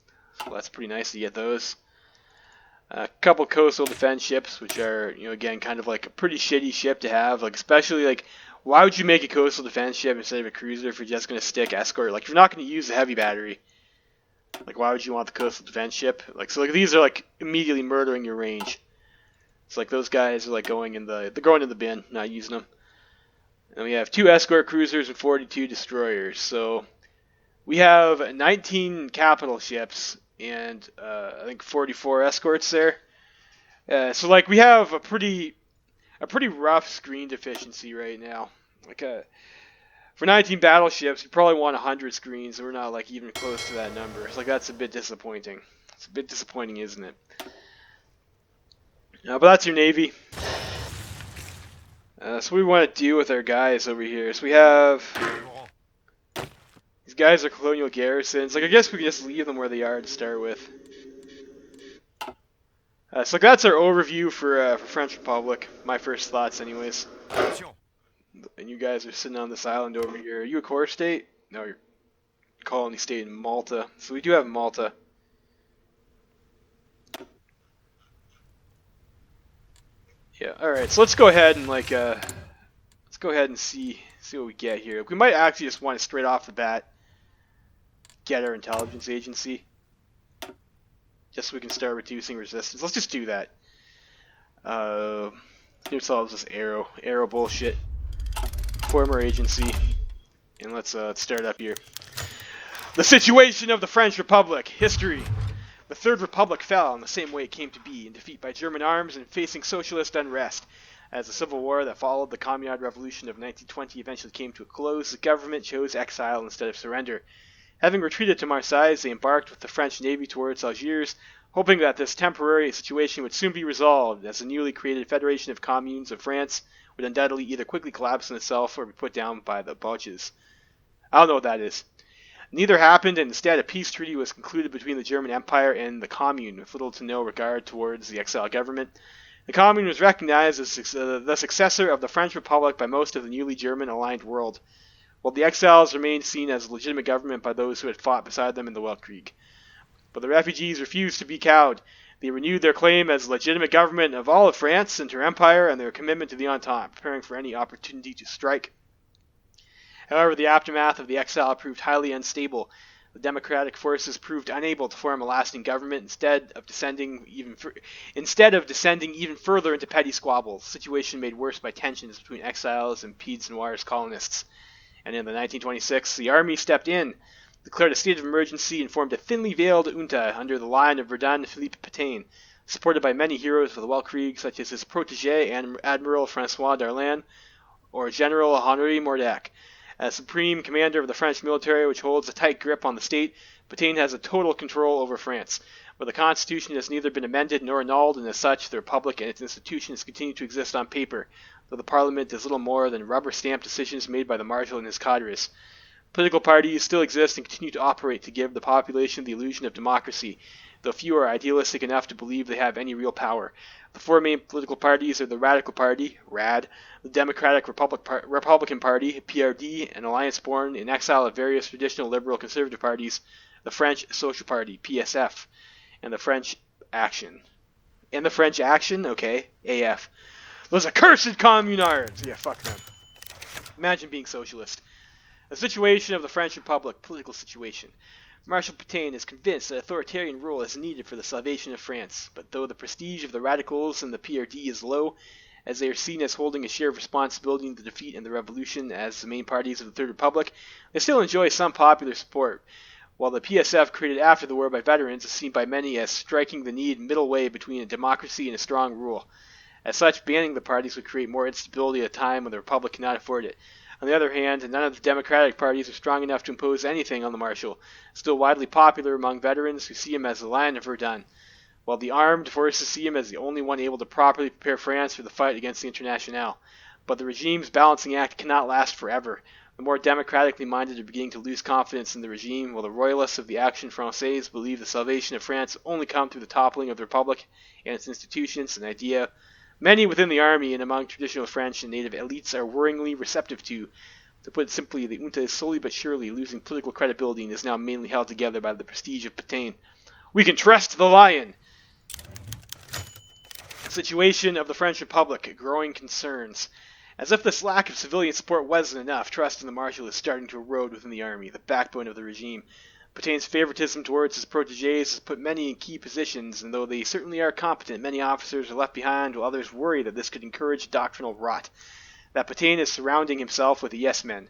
S1: that's pretty nice to get those. A couple coastal defense ships, which are, again, kind of like a pretty shitty ship to have. Like, especially, like, why would you make a coastal defense ship instead of a cruiser if you're just going to stick escort? Like, if you're not going to use a heavy battery, like, why would you want the coastal defense ship? Like, so, like, these are, like, immediately murdering your range. It's like those guys are, like, they're going in the bin, not using them. And we have 2 escort cruisers and 42 destroyers. So, we have 19 capital ships and I think 44 escorts there. So like we have a pretty rough screen deficiency right now. Like for 19 battleships, you probably want 100 screens, and we're not like even close to that number. It's like that's a bit disappointing. It's a bit disappointing, isn't it? But that's your Navy. So what we want to do with our guys over here. So we have these guys are colonial garrisons. Like I guess we can just leave them where they are to start with. So that's our overview for French Republic. My first thoughts, anyways. And you guys are sitting on this island over here. Are you a core state? No, you're a colony state in Malta. So we do have Malta. Yeah. All right. So let's go ahead and see what we get here. We might actually just want to straight off the bat get our intelligence agency, just so we can start reducing resistance. Let's just do that. Here's all this arrow bullshit. Form our agency, and let's start up here. The situation of the French Republic. History. The Third Republic fell in the same way it came to be, in defeat by German arms and facing socialist unrest. As the civil war that followed the Communist Revolution of 1920 eventually came to a close, the government chose exile instead of surrender. Having retreated to Marseille, they embarked with the French Navy towards Algiers, hoping that this temporary situation would soon be resolved, as the newly created Federation of Communes of France would undoubtedly either quickly collapse in itself or be put down by the Boches. I don't know what that is. Neither happened, and instead a peace treaty was concluded between the German Empire and the Commune, with little to no regard towards the exiled government. The Commune was recognized as the successor of the French Republic by most of the newly German-aligned world, while the exiles remained seen as a legitimate government by those who had fought beside them in the Weltkrieg. But the refugees refused to be cowed. They renewed their claim as the legitimate government of all of France and her empire, and their commitment to the Entente, preparing for any opportunity to strike. However, the aftermath of the exile proved highly unstable. The democratic forces proved unable to form a lasting government, instead of descending even further into petty squabbles, a situation made worse by tensions between exiles and Pieds Noirs colonists. And in 1926, the army stepped in, declared a state of emergency, and formed a thinly veiled junta under the line of Verdun Philippe Pétain, supported by many heroes of the Weltkrieg, such as his protégé Admiral François Darlan or General Henri Mordac. As supreme commander of the French military, which holds a tight grip on the state, Pétain has a total control over France. But the constitution has neither been amended nor annulled, and as such, the republic and its institutions continue to exist on paper, though the parliament is little more than rubber-stamped decisions made by the marshal and his cadres. Political parties still exist and continue to operate to give the population the illusion of democracy, though few are idealistic enough to believe they have any real power. The 4 main political parties are the Radical Party, RAD, the Democratic Republican Party, PRD, an alliance born in exile of various traditional liberal conservative parties, the French Social Party, PSF, and the French Action. And the French Action? Okay, AF. Those accursed communards! Yeah, fuck them. Imagine being socialist. The situation of the French Republic, political situation. Marshal Pétain is convinced that authoritarian rule is needed for the salvation of France, but though the prestige of the radicals and the PRD is low, as they are seen as holding a share of responsibility in the defeat and the revolution as the main parties of the Third Republic, they still enjoy some popular support, while the PSF, created after the war by veterans, is seen by many as striking the middle way between a democracy and a strong rule. As such, banning the parties would create more instability at a time when the Republic cannot afford it. On the other hand, none of the Democratic parties are strong enough to impose anything on the Marshal, still widely popular among veterans who see him as the Lion of Verdun, while the armed forces see him as the only one able to properly prepare France for the fight against the Internationale. But the regime's balancing act cannot last forever. The more democratically minded are beginning to lose confidence in the regime, while the royalists of the Action Française believe the salvation of France only come through the toppling of the Republic and its institutions, an idea many within the army and among traditional French and native elites are worryingly receptive to. To put it simply, the junta is slowly but surely losing political credibility and is now mainly held together by the prestige of Pétain. We can trust the Lion! Situation of the French Republic, growing concerns. As if this lack of civilian support wasn't enough, trust in the Marshal is starting to erode within the army, the backbone of the regime. Pétain's favoritism towards his protégés has put many in key positions, and though they certainly are competent, many officers are left behind, while others worry that this could encourage doctrinal rot. That Pétain is surrounding himself with yes-men.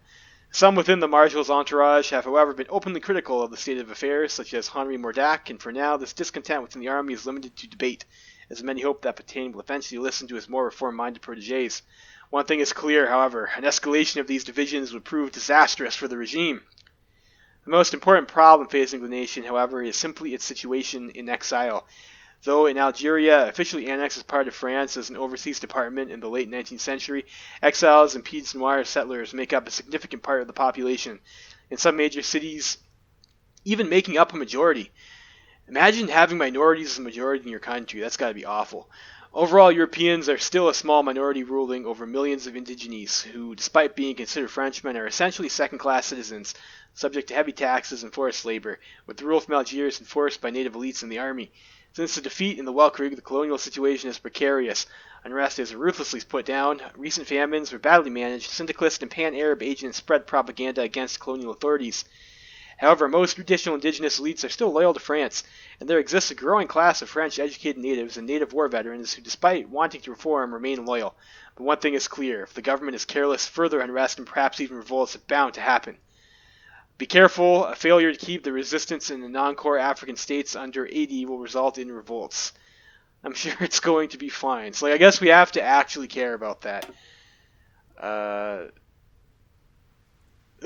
S1: Some within the Marshal's entourage have, however, been openly critical of the state of affairs, such as Henri Mordac, and for now this discontent within the army is limited to debate, as many hope that Pétain will eventually listen to his more reform-minded protégés. One thing is clear, however, an escalation of these divisions would prove disastrous for the regime. The most important problem facing the nation, however, is simply its situation in exile. Though in Algeria, officially annexed as part of France as an overseas department in the late 19th century, exiles and Pieds Noirs settlers make up a significant part of the population, in some major cities even making up a majority. Imagine having minorities as a majority in your country. That's got to be awful. Overall, Europeans are still a small minority ruling over millions of indigenes who, despite being considered Frenchmen, are essentially second-class citizens, subject to heavy taxes and forced labor, with the rule from Algiers enforced by native elites in the army. Since the defeat in the Weltkrieg, the colonial situation is precarious. Unrest is ruthlessly put down, recent famines were badly managed, syndicalist and pan-Arab agents spread propaganda against colonial authorities. However, most traditional indigenous elites are still loyal to France, and there exists a growing class of French-educated natives and native war veterans who, despite wanting to reform, remain loyal. But one thing is clear, if the government is careless, further unrest and perhaps even revolts are bound to happen. Be careful, a failure to keep the resistance in the non-core African states under AD will result in revolts. I'm sure it's going to be fine. So I guess we have to actually care about that.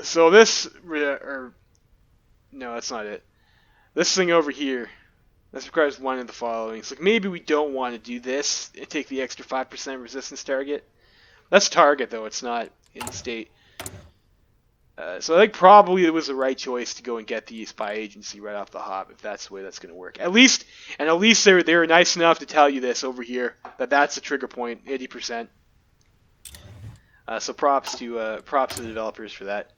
S1: So this... No, that's not it. This thing over here, this requires one of the following. It's like, maybe we don't want to do this and take the extra 5% resistance target. That's target, though. It's not in state. So I think probably it was the right choice to go and get the spy agency right off the hop, if that's the way that's going to work. At least they were nice enough to tell you this over here, that that's the trigger point, 80%. So props to the developers for that.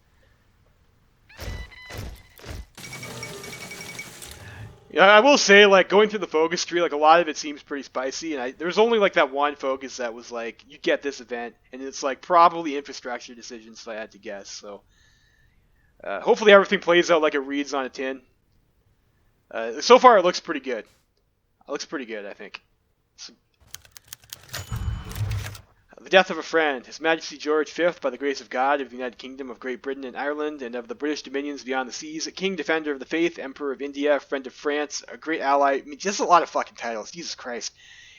S1: Yeah, I will say, like, going through the focus tree, like, a lot of it seems pretty spicy, and there's only, like, that one focus that was, like, you get this event, and it's, like, probably infrastructure decisions, if I had to guess, so. Hopefully everything plays out like it reads on a tin. So far, it looks pretty good. It looks pretty good, I think. The death of a friend. His Majesty George V, by the grace of God, of the United Kingdom of Great Britain and Ireland, and of the British dominions beyond the seas, King Defender of the Faith, Emperor of India, Friend of France, a great ally. I mean, just a lot of fucking titles. Jesus Christ.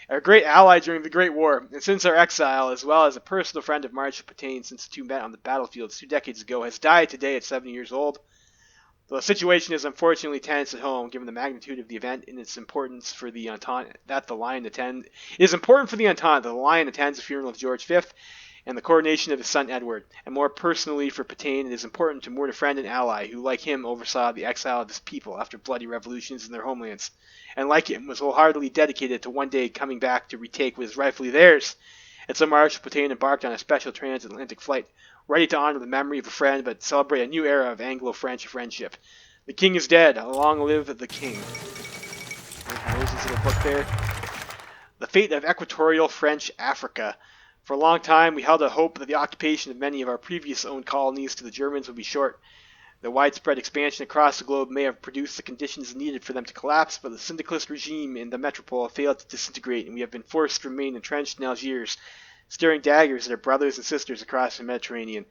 S1: A great ally during the Great War, and since our exile, as well as a personal friend of Marshal Pétain since the two met on the battlefields 2 decades ago, has died today at 70 years old. Though the situation is unfortunately tense at home, given the magnitude of the event and its importance for the Entente, that the Lion attend. It is important for the Entente that the Lion attends the funeral of George V and the coronation of his son Edward, and more personally for Pétain, it is important to mourn a friend and ally who, like him, oversaw the exile of his people after bloody revolutions in their homelands, and like him, was wholeheartedly dedicated to one day coming back to retake what is rightfully theirs. And so Marshal Pétain embarked on a special transatlantic flight, ready to honor the memory of a friend, but celebrate a new era of Anglo-French friendship. The king is dead. Long live the king. There's Moses' little book there. The fate of equatorial French Africa. For a long time, we held a hope that the occupation of many of our previous owned colonies to the Germans would be short. The widespread expansion across the globe may have produced the conditions needed for them to collapse, but the syndicalist regime in the metropole failed to disintegrate, and we have been forced to remain entrenched in Algiers, staring daggers at our brothers and sisters across the Mediterranean.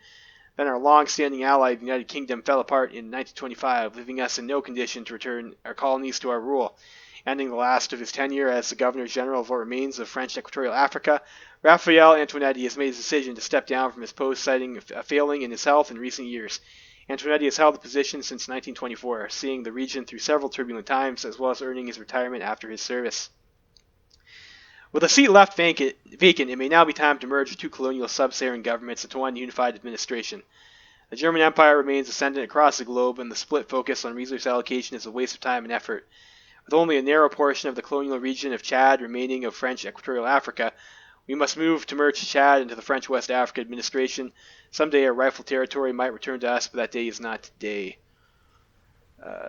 S1: Then our long-standing ally, the United Kingdom, fell apart in 1925, leaving us in no condition to return our colonies to our rule. ending the last of his tenure as the Governor-General of what remains of French Equatorial Africa. Raphael Antonetti has made his decision to step down from his post, citing a failing in his health in recent years. Antonetti has held the position since 1924, seeing the region through several turbulent times, as well as earning his retirement after his service. With a seat left vacant, it may now be time to merge the two colonial sub-Saharan governments into one unified administration. The German Empire remains ascendant across the globe, and the split focus on resource allocation is a waste of time and effort. With only a narrow portion of the colonial region of Chad remaining of French Equatorial Africa, we must move to merge Chad into the French West Africa administration. Someday our rightful territory might return to us, but that day is not today.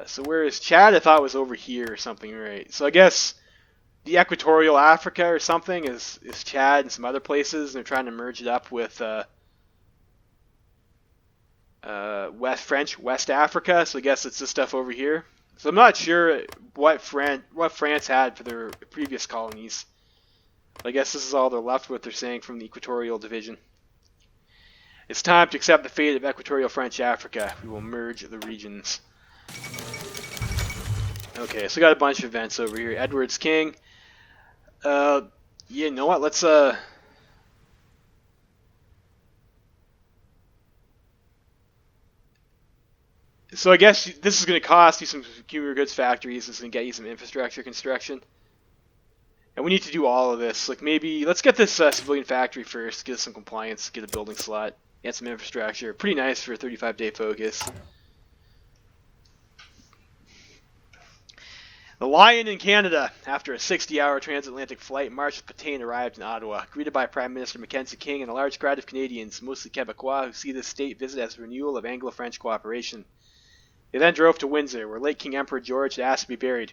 S1: So where is Chad? I thought it was over here or something, right? So I guess the Equatorial Africa or something is Chad and some other places, and they're trying to merge it up with French West Africa. So I guess it's this stuff over here. So I'm not sure what France had for their previous colonies. I guess this is all they're left with, they're saying, from the Equatorial Division. It's time to accept the fate of Equatorial French Africa. We will merge the regions. Okay, so we got a bunch of events over here. Edward's king. You know what? Let's So I guess this is going to cost you some consumer goods factories. This is going to get you some infrastructure construction. And we need to do all of this. Like maybe, let's get this civilian factory first, get us some compliance, get a building slot, and some infrastructure. Pretty nice for a 35-day focus. The Lion in Canada, after a 60-hour transatlantic flight, Marshal Pétain arrived in Ottawa, greeted by Prime Minister Mackenzie King and a large crowd of Canadians, mostly Quebecois, who see this state visit as a renewal of Anglo-French cooperation. They then drove to Windsor, where late King Emperor George had asked to be buried.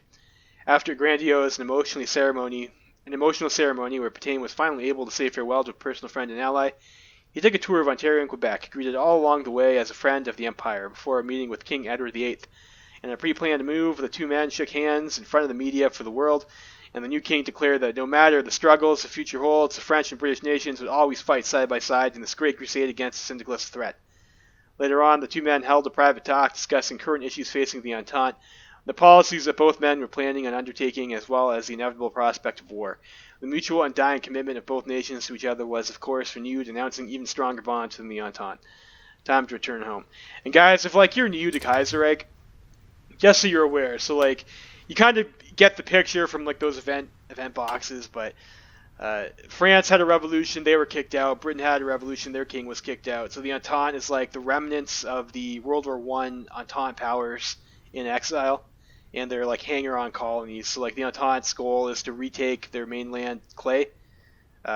S1: After a grandiose and emotional ceremony where Pétain was finally able to say farewell to a personal friend and ally, he took a tour of Ontario and Quebec, greeted all along the way as a friend of the Empire, before a meeting with King Edward VIII. In a pre-planned move, the two men shook hands in front of the media for the world, and the new king declared that no matter the struggles the future holds, the French and British nations would always fight side by side in this great crusade against the syndicalist threat. Later on, the two men held a private talk discussing current issues facing the Entente, the policies that both men were planning on undertaking, as well as the inevitable prospect of war. The mutual undying commitment of both nations to each other was, of course, renewed, announcing even stronger bonds than the Entente. Time to return home. And guys, if you're new to Kaiserreich, just so you're aware, so you kind of get the picture from those event boxes, but France had a revolution, they were kicked out. Britain had a revolution, their king was kicked out. So the Entente is the remnants of the World War I Entente powers in exile, and they're hanger-on colonies. So the Entente's goal is to retake their mainland clay,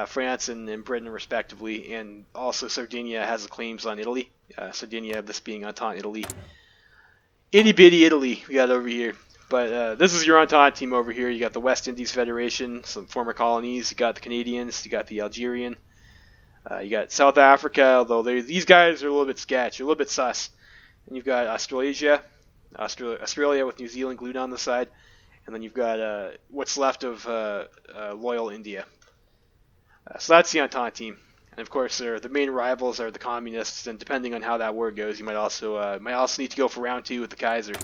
S1: France and Britain respectively, and also Sardinia has claims on Italy. Sardinia, this being Entente Italy. Itty-bitty Italy we got over here. But this is your Entente team over here. You got the West Indies Federation, some former colonies. You got the Canadians. You got the Algerian. You got South Africa, although these guys are a little bit sketch, a little bit sus. And you've got Australia with New Zealand glued on the side. And then you've got what's left of loyal India. So that's the Entente team. And of course, the main rivals are the communists, and depending on how that war goes, you might also need to go for round 2 with the Kaiser.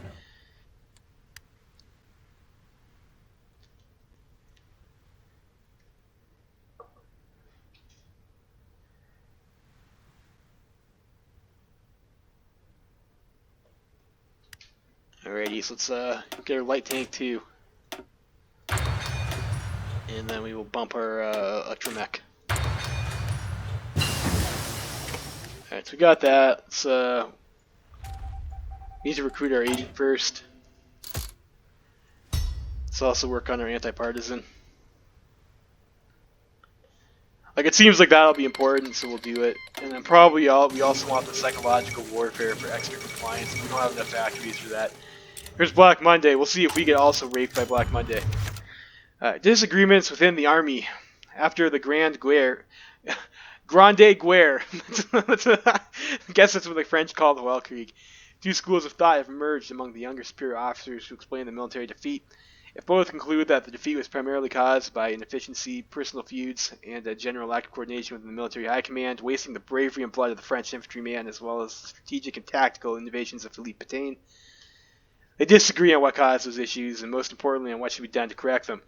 S1: Alrighty, so let's get our light tank too, and then we will bump our electromech. Alright, so we got that. Let's need to recruit our agent first. Let's also work on our anti-partisan. It seems like that'll be important, so we'll do it. And then probably we also want the psychological warfare for extra compliance. We don't have enough factories for that. Here's Black Monday. We'll see if we get also raped by Black Monday. Disagreements within the army. After the Grande Guerre, I guess that's what the French call the Weltkrieg. Two schools of thought have emerged among the younger superior officers who explain the military defeat. If both conclude that the defeat was primarily caused by inefficiency, personal feuds, and a general lack of coordination within the military high command, wasting the bravery and blood of the French infantryman, as well as the strategic and tactical innovations of Philippe Pétain, They disagree on what caused those issues, and most importantly on what should be done to correct them.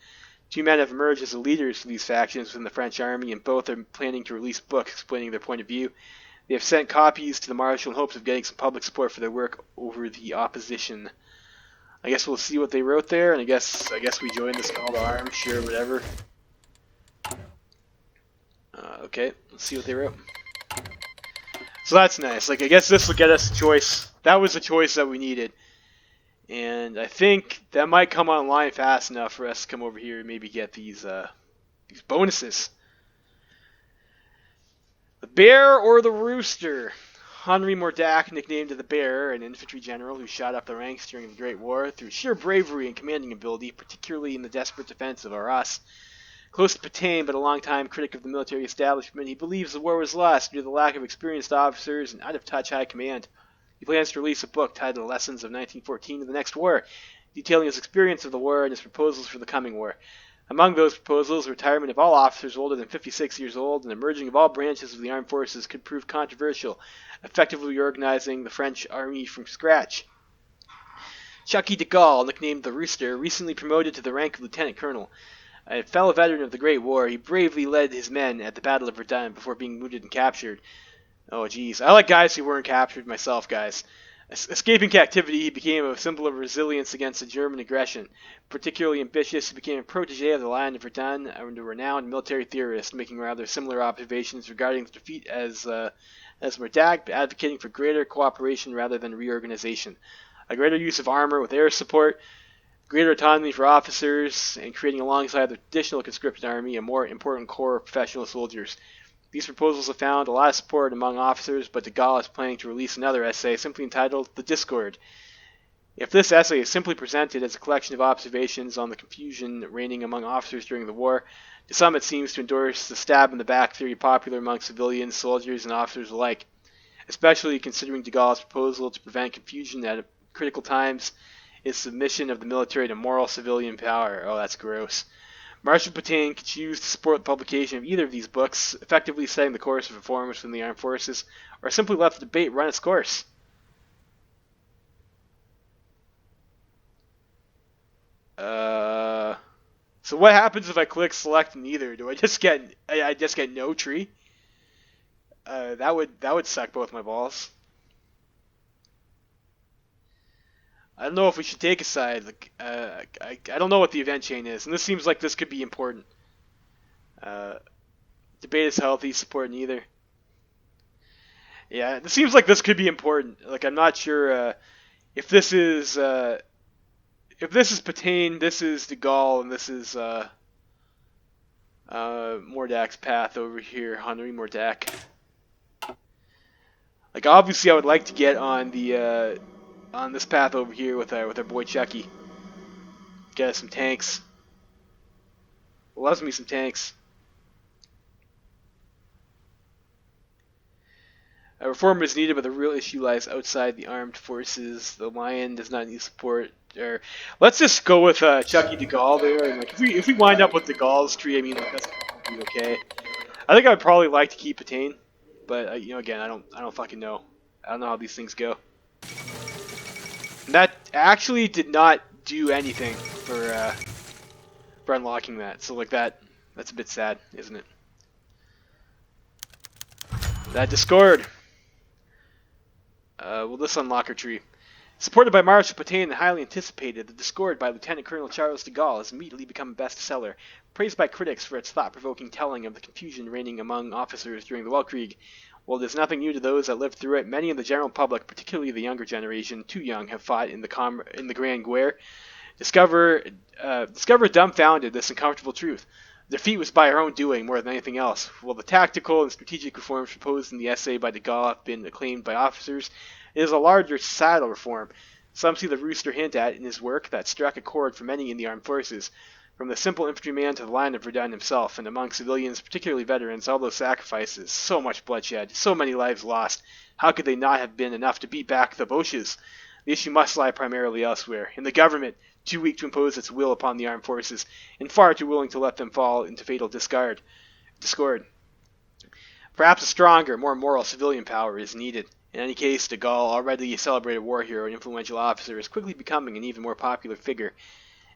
S1: Two men have emerged as the leaders for these factions within the French army, and both are planning to release books explaining their point of view. They have sent copies to the Marshal in hopes of getting some public support for their work over the opposition. I guess we'll see what they wrote there, and I guess we join this call to arms, sure, whatever. Okay, let's see what they wrote. So that's nice. Like, I guess this will get us a choice. That was the choice that we needed. And I think that might come online fast enough for us to come over here and maybe get these bonuses. The Bear or the Rooster? Henri Mordac, nicknamed the Bear, an infantry general who shot up the ranks during the Great War through sheer bravery and commanding ability, particularly in the desperate defense of Arras. Close to Pétain, but a long-time critic of the military establishment, he believes the war was lost due to the lack of experienced officers and out-of-touch high command. He plans to release a book titled Lessons of 1914 and the Next War, detailing his experience of the war and his proposals for the coming war. Among those proposals, the retirement of all officers older than 56 years old and the merging of all branches of the armed forces could prove controversial, effectively reorganizing the French army from scratch. Chucky de Gaulle, nicknamed the Rooster, recently promoted to the rank of lieutenant colonel. A fellow veteran of the Great War, he bravely led his men at the Battle of Verdun before being wounded and captured. Oh, geez. I like guys who weren't captured myself, guys. Escaping captivity, he became a symbol of resilience against the German aggression. Particularly ambitious, he became a protege of the Lion of Verdun and a renowned military theorist, making rather similar observations regarding the defeat as Mordac, advocating for greater cooperation rather than reorganization. A greater use of armor with air support, greater autonomy for officers, and creating alongside the traditional conscripted army a more important corps of professional soldiers. These proposals have found a lot of support among officers, but de Gaulle is planning to release another essay simply entitled The Discord. If this essay is simply presented as a collection of observations on the confusion reigning among officers during the war, to some it seems to endorse the stab-in-the-back theory popular among civilians, soldiers, and officers alike, especially considering de Gaulle's proposal to prevent confusion at critical times is submission of the military to moral civilian power. Oh, that's gross. Marshal Pétain could choose to support the publication of either of these books, effectively setting the course of reforms within the armed forces, or simply let the debate run its course. So what happens if I click select neither? Do I just get no tree? That would suck both my balls. I don't know if we should take a side. Like, I don't know what the event chain is, and this seems like this could be important. Debate is healthy, support neither. Yeah, it seems like this could be important. Like, I'm not sure if this is Pétain, this is de Gaulle, and this is Mordac's path over here, Henri Mordac. Like, obviously, I would like to get on the on this path over here with our boy Chucky. Get us some tanks. Loves me some tanks. A reform is needed, but the real issue lies outside the armed forces. The Lion does not need support. Or let's just go with Chucky de Gaulle there. And like, if we wind up with de Gaulle's tree, I mean, like, that's probably okay. I think I would probably like to keep Pétain, but again, I don't fucking know. I don't know how these things go. And that actually did not do anything for unlocking that. So like that's a bit sad, isn't it? That Discord. Will this unlock our tree? Supported by Marshal Pétain and highly anticipated, The Discord by Lieutenant Colonel Charles de Gaulle has immediately become a bestseller, praised by critics for its thought-provoking telling of the confusion reigning among officers during the Weltkrieg. While it is nothing new to those that lived through it, many in the general public, particularly the younger generation, too young, have fought in the Grand Guerre. Discover dumbfounded this uncomfortable truth. The defeat was by our own doing more than anything else. While the tactical and strategic reforms proposed in the essay by de Gaulle have been acclaimed by officers, it is a larger societal reform. Some see the Rooster hint at in his work that struck a chord for many in the armed forces. From the simple infantryman to the Lion of Verdun himself, and among civilians, particularly veterans, all those sacrifices, so much bloodshed, so many lives lost. How could they not have been enough to beat back the Boches? The issue must lie primarily elsewhere, in the government, too weak to impose its will upon the armed forces, and far too willing to let them fall into fatal discord. Perhaps a stronger, more moral civilian power is needed. In any case, de Gaulle, already a celebrated war hero and influential officer, is quickly becoming an even more popular figure,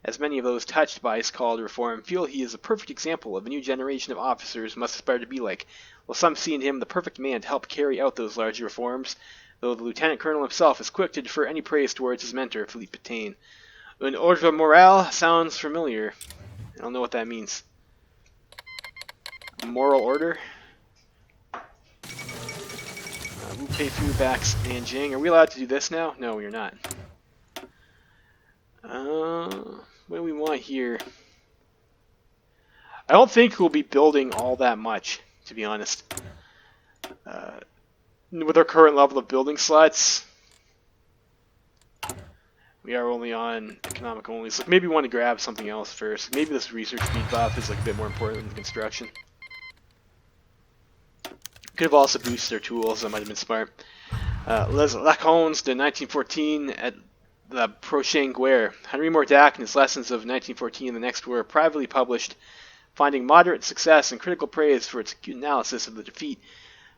S1: as many of those touched by his call to reform feel he is a perfect example of a new generation of officers must aspire to be like, while some see in him the perfect man to help carry out those larger reforms, though the lieutenant colonel himself is quick to defer any praise towards his mentor, Philippe Pétain. Un ordre moral sounds familiar. I don't know what that means. Moral order? Wu Pei Fu backs Nanjing. Are we allowed to do this now? No, we're not. What do we want here? I don't think we'll be building all that much, to be honest. With our current level of building slots, we are only on economic only. So maybe we want to grab something else first. Maybe this research speed buff is like a bit more important than construction. Could have also boosted our tools. That might have been smart. Les Lacons de 1914 at the Prochain Guerre. Henri Mordac, in his lessons of 1914 and the next war, privately published, finding moderate success and critical praise for its acute analysis of the defeat.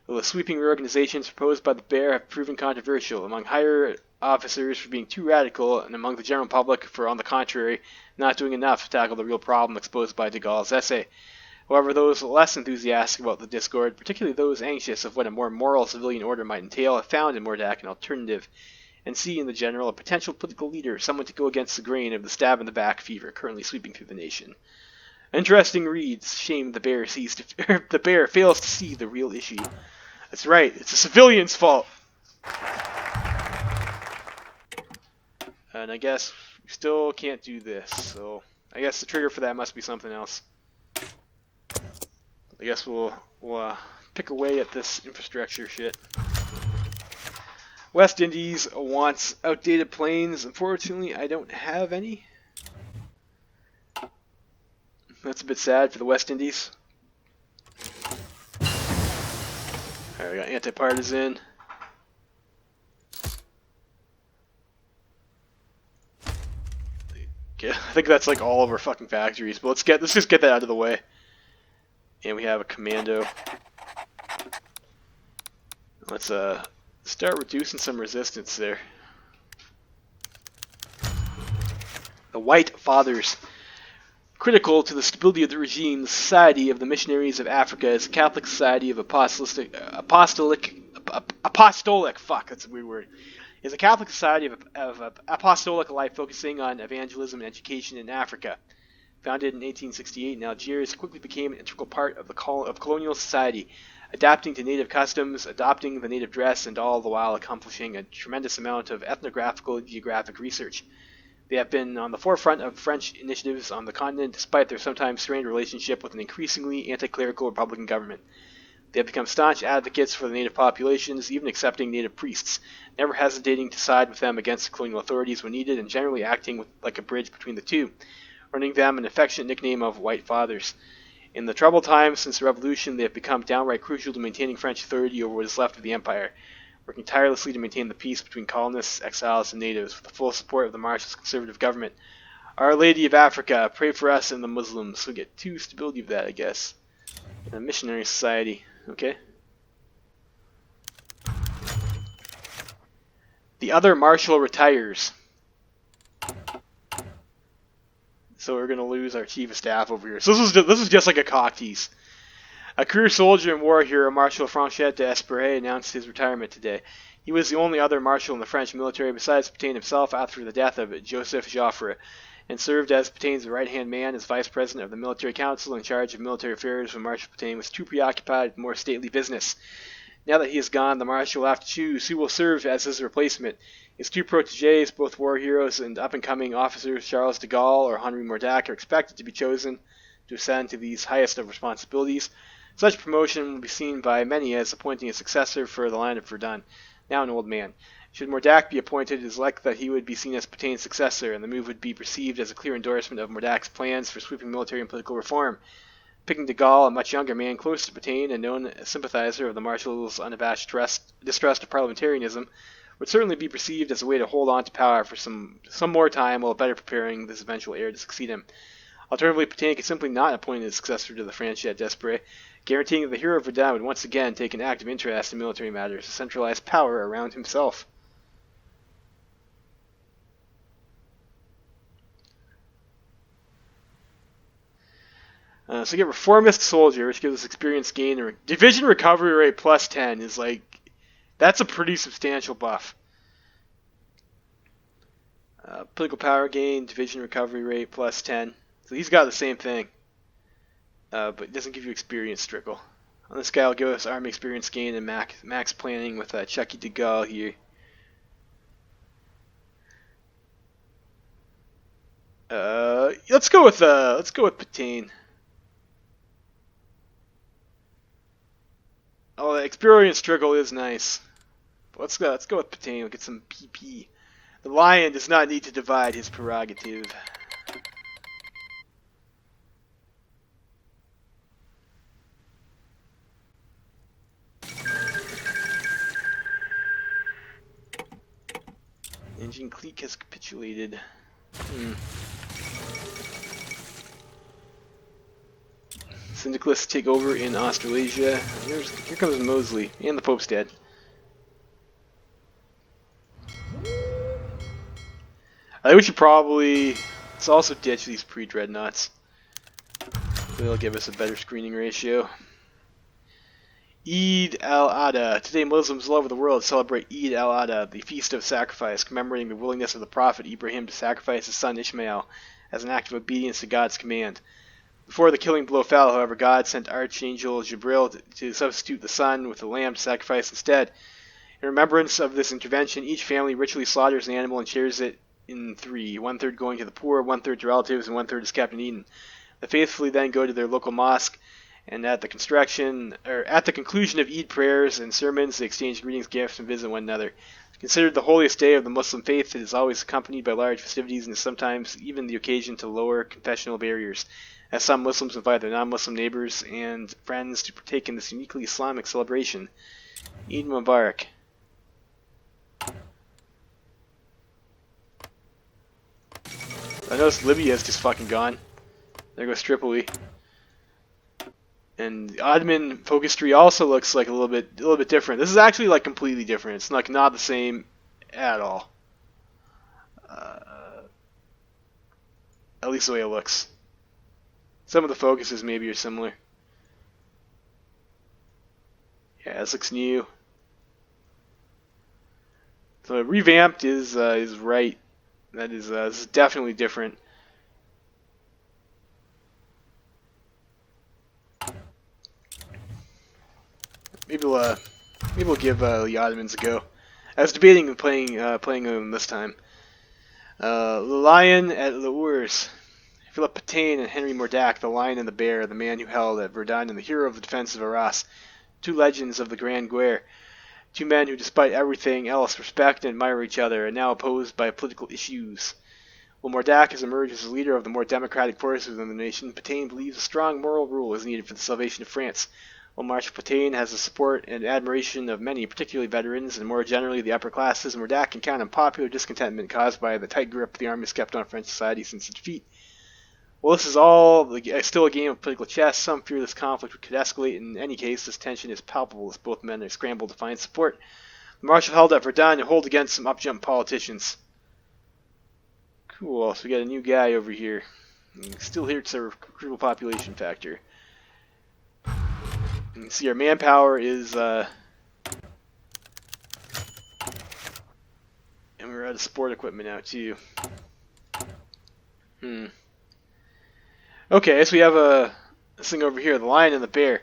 S1: Though the sweeping reorganizations proposed by the Bear have proven controversial among higher officers for being too radical, and among the general public for, on the contrary, not doing enough to tackle the real problem exposed by de Gaulle's essay. However, those less enthusiastic about the discord, particularly those anxious of what a more moral civilian order might entail, have found in Mordac an alternative, and see in the general a potential political leader, someone to go against the grain of the stab-in-the-back fever currently sweeping through the nation. Interesting reads. Shame the Bear the Bear fails to see the real issue. That's right, it's a civilian's fault. And I guess we still can't do this, so I guess the trigger for that must be something else. I guess we'll pick away at this infrastructure shit. West Indies wants outdated planes. Unfortunately, I don't have any. That's a bit sad for the West Indies. Alright, we got anti-partisan. Okay, I think that's like all of our fucking factories, but let's just get that out of the way. And we have a commando. Let's start reducing some resistance there. The White Fathers. Critical to the stability of the regime, the Society of the Missionaries of Africa is a Catholic society of apostolic, fuck, that's a weird word, is a Catholic society of apostolic life focusing on evangelism and education in Africa. Founded in 1868 in Algiers, quickly became an integral part of colonial society, adapting to native customs, adopting the native dress, and all the while accomplishing a tremendous amount of ethnographical and geographic research. They have been on the forefront of French initiatives on the continent, despite their sometimes strained relationship with an increasingly anti-clerical Republican government. They have become staunch advocates for the native populations, even accepting native priests, never hesitating to side with them against the colonial authorities when needed, and generally acting like a bridge between the two, earning them an affectionate nickname of White Fathers. In the troubled times since the Revolution, they have become downright crucial to maintaining French authority over what is left of the empire, working tirelessly to maintain the peace between colonists, exiles, and natives, with the full support of the Marshal's conservative government. Our Lady of Africa, pray for us and the Muslims. We'll get two stability of that, I guess. And a missionary society. Okay. The other Marshal retires. So we're going to lose our chief of staff over here. So this is just like a cock tease. A career soldier and war hero, Marshal Franchet d'Espèrey, announced his retirement today. He was the only other marshal in the French military besides Pétain himself after the death of Joseph Joffre, and served as Pétain's right-hand man as vice president of the military council in charge of military affairs when Marshal Pétain was too preoccupied with more stately business. Now that he is gone, the marshal will have to choose who will serve as his replacement. His two protégés, both war heroes and up-and-coming officers, Charles de Gaulle or Henri Mordac, are expected to be chosen to ascend to these highest of responsibilities. Such promotion will be seen by many as appointing a successor for the line of Verdun, now an old man. Should Mordac be appointed, it is likely that he would be seen as Pétain's successor, and the move would be perceived as a clear endorsement of Mordac's plans for sweeping military and political reform. Picking de Gaulle, a much younger man close to Pétain and known sympathizer of the Marshal's unabashed distrust of parliamentarism, would certainly be perceived as a way to hold on to power for some more time while better preparing this eventual heir to succeed him. Alternatively, Pétain could simply not appoint his successor to the Franchet d'Espèrey, guaranteeing that the hero of Verdun would once again take an active interest in military matters, a centralized power around himself. So you get Reformist Soldier, which gives us experience gain. Division recovery rate plus 10 is like, that's a pretty substantial buff. Political power gain, division recovery rate plus 10. So he's got the same thing. But it doesn't give you experience trickle. On this guy, I'll give us army experience gain and max planning with Chucky de Gaulle here. Let's go with Patain. Oh, the experience trickle is nice. But let's go with Patain. We'll get some PP. The lion does not need to divide his prerogative. Engine clique has capitulated. Syndicalists take over in Australasia. Here comes Mosley, and the Pope's dead. I think we should probably also ditch these pre-dreadnoughts. They'll give us a better screening ratio. Eid al-Adha. Today Muslims all over the world celebrate Eid al-Adha, the feast of sacrifice, commemorating the willingness of the prophet Ibrahim to sacrifice his son Ishmael as an act of obedience to God's command. Before the killing blow fell, however, God sent Archangel Jibril to substitute the son with the lamb to sacrifice instead. In remembrance of this intervention, each family ritually slaughters an animal and shares it in three, 1/3 going to the poor, 1/3 to relatives, and 1/3 is kept and eaten. The faithfully then go to their local mosque, and at the conclusion of Eid prayers and sermons, they exchange greetings, gifts, and visit one another. Considered the holiest day of the Muslim faith, it is always accompanied by large festivities and is sometimes even the occasion to lower confessional barriers, as some Muslims invite their non-Muslim neighbors and friends to partake in this uniquely Islamic celebration. Eid Mubarak. I noticed Libya is just fucking gone. There goes Tripoli. And the Ottoman focus tree also looks like a little bit different. This is actually like completely different. It's like not the same at all. At least the way it looks. Some of the focuses maybe are similar. Yeah, this looks new. So revamped is right. That is this is definitely different. Maybe we'll give the Ottomans a go. I was debating playing them this time. The Lion at Lours. Philip Patain and Henry Mordac, the Lion and the Bear, the man who held at Verdun, and the hero of the defense of Arras. Two legends of the Grand Guerre. Two men who, despite everything else, respect and admire each other, and now opposed by political issues. While Mordac has emerged as a leader of the more democratic forces within the nation, Patain believes a strong moral rule is needed for the salvation of France. While Marshal Patain has the support and admiration of many, particularly veterans, and more generally the upper classes, Mordac can count on popular discontentment caused by the tight grip the army has kept on French society since the defeat. While this is all still a game of political chess, some fear this conflict could escalate. In any case, this tension is palpable as both men are scrambled to find support. The Marshal held at Verdun and hold against some up-jump politicians. Cool, so we got a new guy over here. Still here to recruitable population factor. You can see our manpower is, and we're out of support equipment now too. Okay, so we have this thing over here, the Lion and the Bear.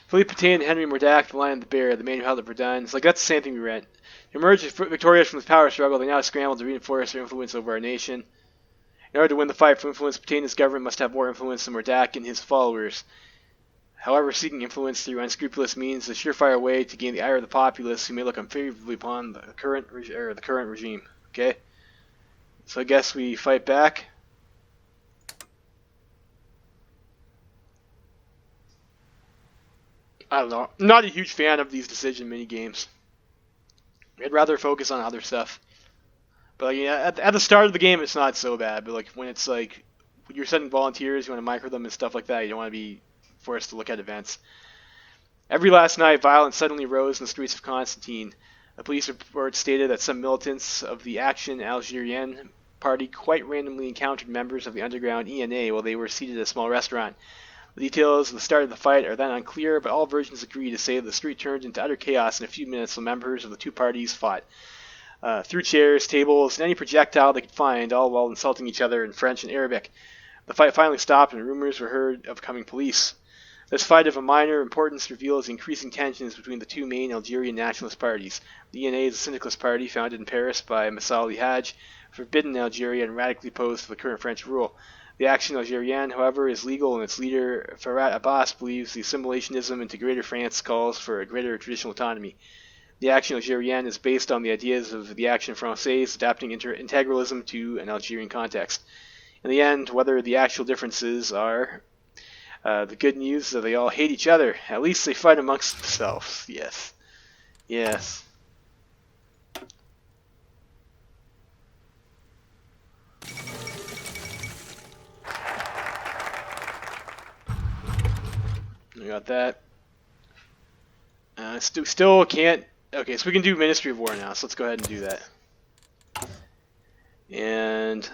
S1: Philippe Patain and Henry Mordac, the Lion and the Bear, the man who held at Verdun. It's like that's the same thing we read. They emerged victorious from this power struggle. They now scramble to reinforce their influence over our nation. In order to win the fight for influence, Patain and his government must have more influence than Mordac and his followers. However, seeking influence through unscrupulous means is a surefire way to gain the ire of the populace who may look unfavorably upon the current regime. Okay? So I guess we fight back. I don't know. I'm not a huge fan of these decision mini games. I'd rather focus on other stuff. But like, yeah, at the start of the game, it's not so bad. But like when it's like when you're sending volunteers, you want to micro them and stuff like that. You don't want to be forced to look at events. Every last night, violence suddenly rose in the streets of Constantine. A police report stated that some militants of the Action Algérien party quite randomly encountered members of the underground ENA while they were seated at a small restaurant. The details of the start of the fight are then unclear, but all versions agree to say that the street turned into utter chaos in a few minutes when members of the two parties fought. Threw chairs, tables, and any projectile they could find, all while insulting each other in French and Arabic. The fight finally stopped, and rumors were heard of coming police. This fight of a minor importance reveals the increasing tensions between the two main Algerian nationalist parties. The ENA is a syndicalist party founded in Paris by Messali Hadj, forbidden in Algeria and radically opposed to the current French rule. The Action Algérienne, however, is legal, and its leader, Farhat Abbas, believes the assimilationism into Greater France calls for a greater traditional autonomy. The Action Algérienne is based on the ideas of the Action Française, adapting integralism to an Algerian context. In the end, whether the actual differences are the good news is that they all hate each other. At least they fight amongst themselves. Yes. Yes. We got that. Still can't. Okay, so we can do Ministry of War now. So let's go ahead and do that. And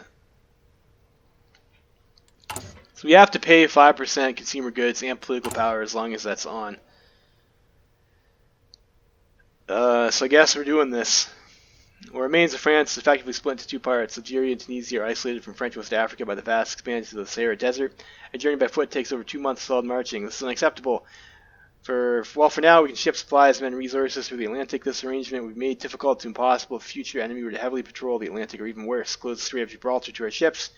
S1: so we have to pay 5% consumer goods and political power as long as that's on. So I guess we're doing this. What remains of France is effectively split into two parts. Algeria and Tunisia are isolated from French West Africa by the vast expanse of the Sahara Desert. A journey by foot takes over 2 months of solid marching. This is unacceptable. For now, we can ship supplies, men, and resources through the Atlantic. This arrangement would be made difficult to impossible if a future enemy were to heavily patrol the Atlantic, or even worse, close the Strait of Gibraltar to our ships.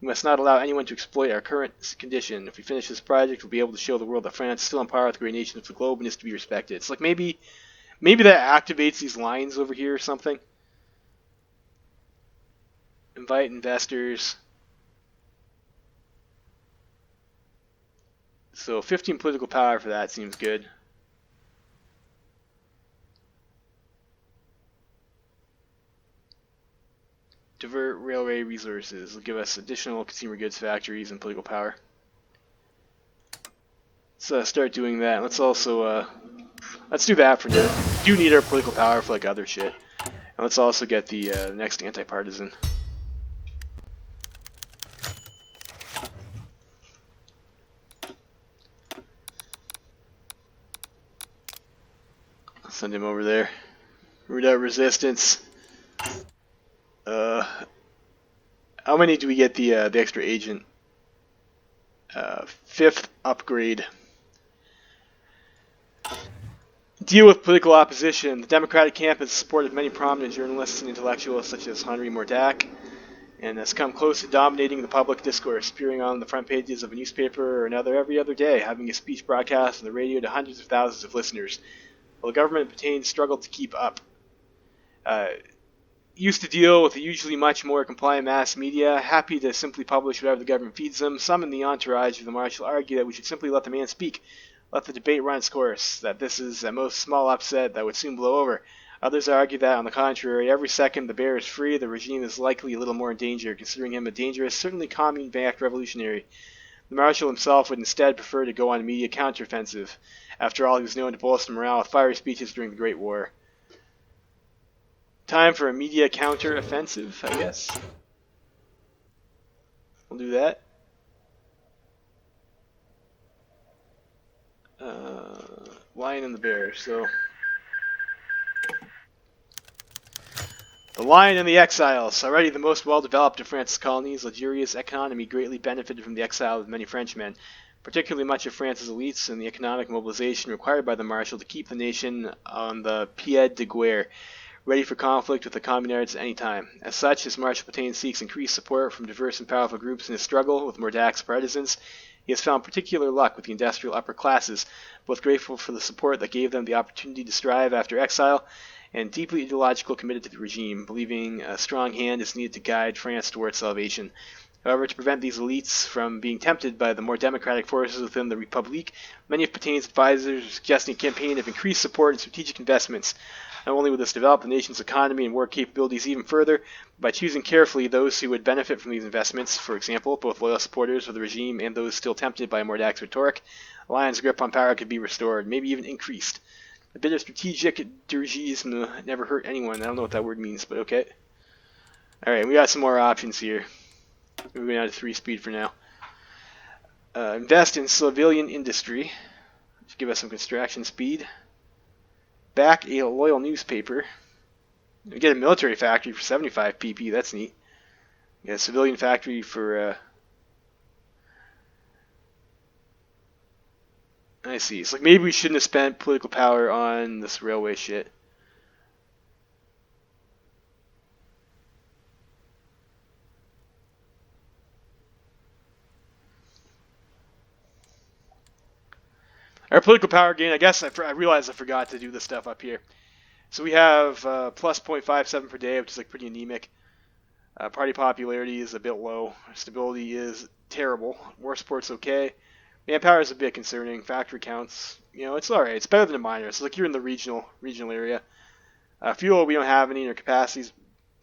S1: We must not allow anyone to exploit our current condition. If we finish this project, we'll be able to show the world that France is still on par with the great nations of the globe and is to be respected. It's like maybe that activates these lines over here or something. Invite investors. So 15 political power for that seems good. Divert railway resources will give us additional consumer goods factories and political power. Let's start doing that. Let's also let's do that for now. We do need our political power for like other shit. And let's also get the next anti-partisan. Send him over there. Root out resistance. How many do we get the extra agent? 5th upgrade. Deal with political opposition. The Democratic camp has supported many prominent journalists and intellectuals such as Henri Mordac, and has come close to dominating the public discourse, appearing on the front pages of a newspaper or another every other day, having a speech broadcast on the radio to hundreds of thousands of listeners. While the government Bataine struggled to keep up. Used to deal with the usually much more compliant mass media, happy to simply publish whatever the government feeds them. Some in the entourage of the marshal argue that we should simply let the man speak, let the debate run its course, that this is at most small upset that would soon blow over. Others argue that, on the contrary, every second the bear is free, the regime is likely a little more in danger, considering him a dangerous, certainly commune-backed revolutionary. The marshal himself would instead prefer to go on a media counteroffensive. After all, he was known to bolster morale with fiery speeches during the Great War. Time for a media counter-offensive, I guess. We'll do that. Lion and the Bear, so... The Lion and the Exiles. Already the most well-developed of France's colonies, Algeria's economy greatly benefited from the exile of many Frenchmen, particularly much of France's elites, and the economic mobilization required by the Marshal to keep the nation on the pied de guerre, ready for conflict with the communards at any time. As such, as Marshal Pétain seeks increased support from diverse and powerful groups in his struggle with Mordac's partisans, he has found particular luck with the industrial upper classes, both grateful for the support that gave them the opportunity to strive after exile, and deeply ideological committed to the regime, believing a strong hand is needed to guide France towards salvation. However, to prevent these elites from being tempted by the more democratic forces within the République, many of Pétain's advisors are suggesting a campaign of increased support and strategic investments. Not only would this develop the nation's economy and war capabilities even further, but by choosing carefully those who would benefit from these investments, for example, both loyal supporters of the regime and those still tempted by Mordac's rhetoric, Lion's grip on power could be restored, maybe even increased. A bit of strategic dirigisme never hurt anyone. I don't know what that word means, but okay. Alright, we got some more options here. Moving on to 3-speed for now. Invest in civilian industry. Should give us some construction speed. Back a loyal newspaper. We get a military factory for 75 pp. That's neat. We got a civilian factory for... I see. It's like maybe we shouldn't have spent political power on this railway shit. Our political power gain, I guess I realized I forgot to do this stuff up here. So we have plus 0.57 per day, which is like pretty anemic. Party popularity is a bit low. Stability is terrible. War support's okay. Manpower is a bit concerning. Factory counts, it's alright. It's better than a minor. It's like you're in the regional area. Fuel, we don't have any in our capacities.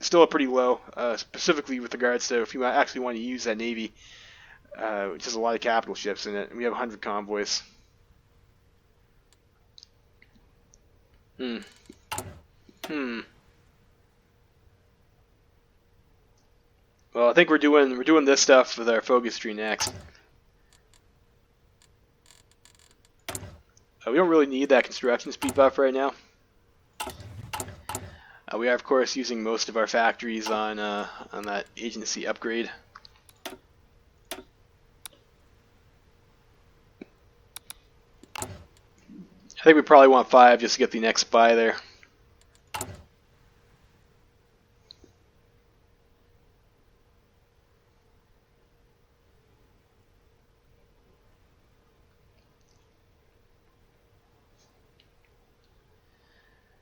S1: Still pretty low, specifically with regards to if you actually want to use that Navy, which has a lot of capital ships in it. And we have 100 convoys. Well, I think we're doing this stuff with our focus tree next. We don't really need that construction speed buff right now. We are, of course, using most of our factories on that agency upgrade. I think we probably want 5 just to get the next buy there.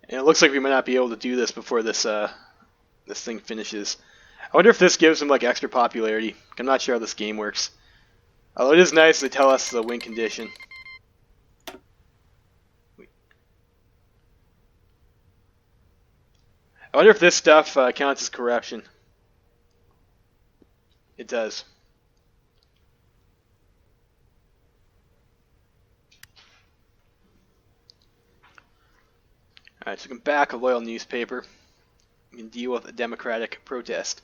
S1: And it looks like we might not be able to do this before this this thing finishes. I wonder if this gives them like extra popularity. I'm not sure how this game works. Although it is nice they tell us the win condition. I wonder if this stuff counts as corruption. It does. Alright, so we can back a loyal newspaper. We can deal with a democratic protest.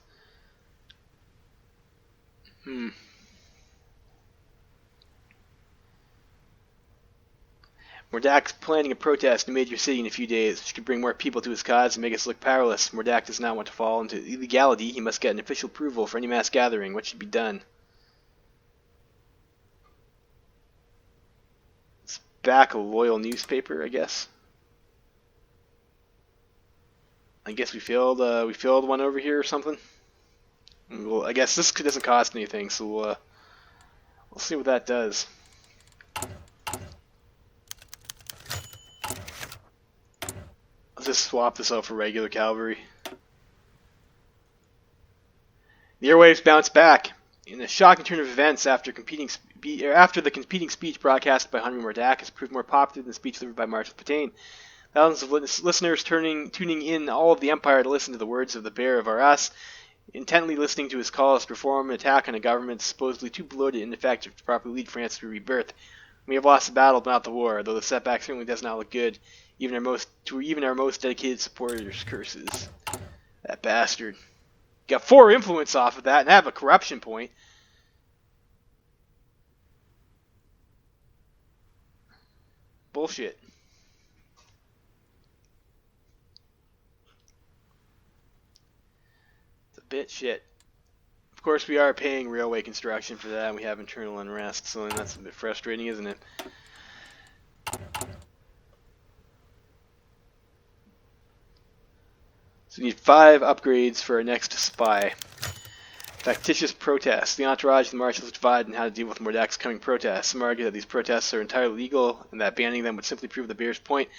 S1: Mordak's planning a protest in a major city in a few days, which could bring more people to his cause and make us look powerless. Mordak does not want to fall into illegality. He must get an official approval for any mass gathering. What should be done? Let's back a loyal newspaper, I guess. I guess we failed one over here or something. Well, I guess this doesn't cost anything, so we'll see what that does. Just swap this out for regular cavalry. The airwaves bounce back in a shocking turn of events after the competing speech broadcast by Henry Mordak has proved more popular than the speech delivered by Marshal Pétain. Thousands of listeners tuning in all of the empire to listen to the words of the bearer of our us, intently listening to his calls to perform an attack on a government supposedly too bloated and ineffective to properly lead France to rebirth. We have lost the battle, but not the war, though the setback certainly does not look good. Even our most dedicated supporters' curses. That bastard. Got 4 influence off of that and have a corruption point. Bullshit. It's a bit shit. Of course, we are paying railway construction for that, and we have internal unrest, so that's a bit frustrating, isn't it? So we need 5 upgrades for our next spy. Factitious protests. The entourage of the marshals is divided on how to deal with Mordak's coming protests. Some argue that these protests are entirely legal and that banning them would simply prove the bear's point,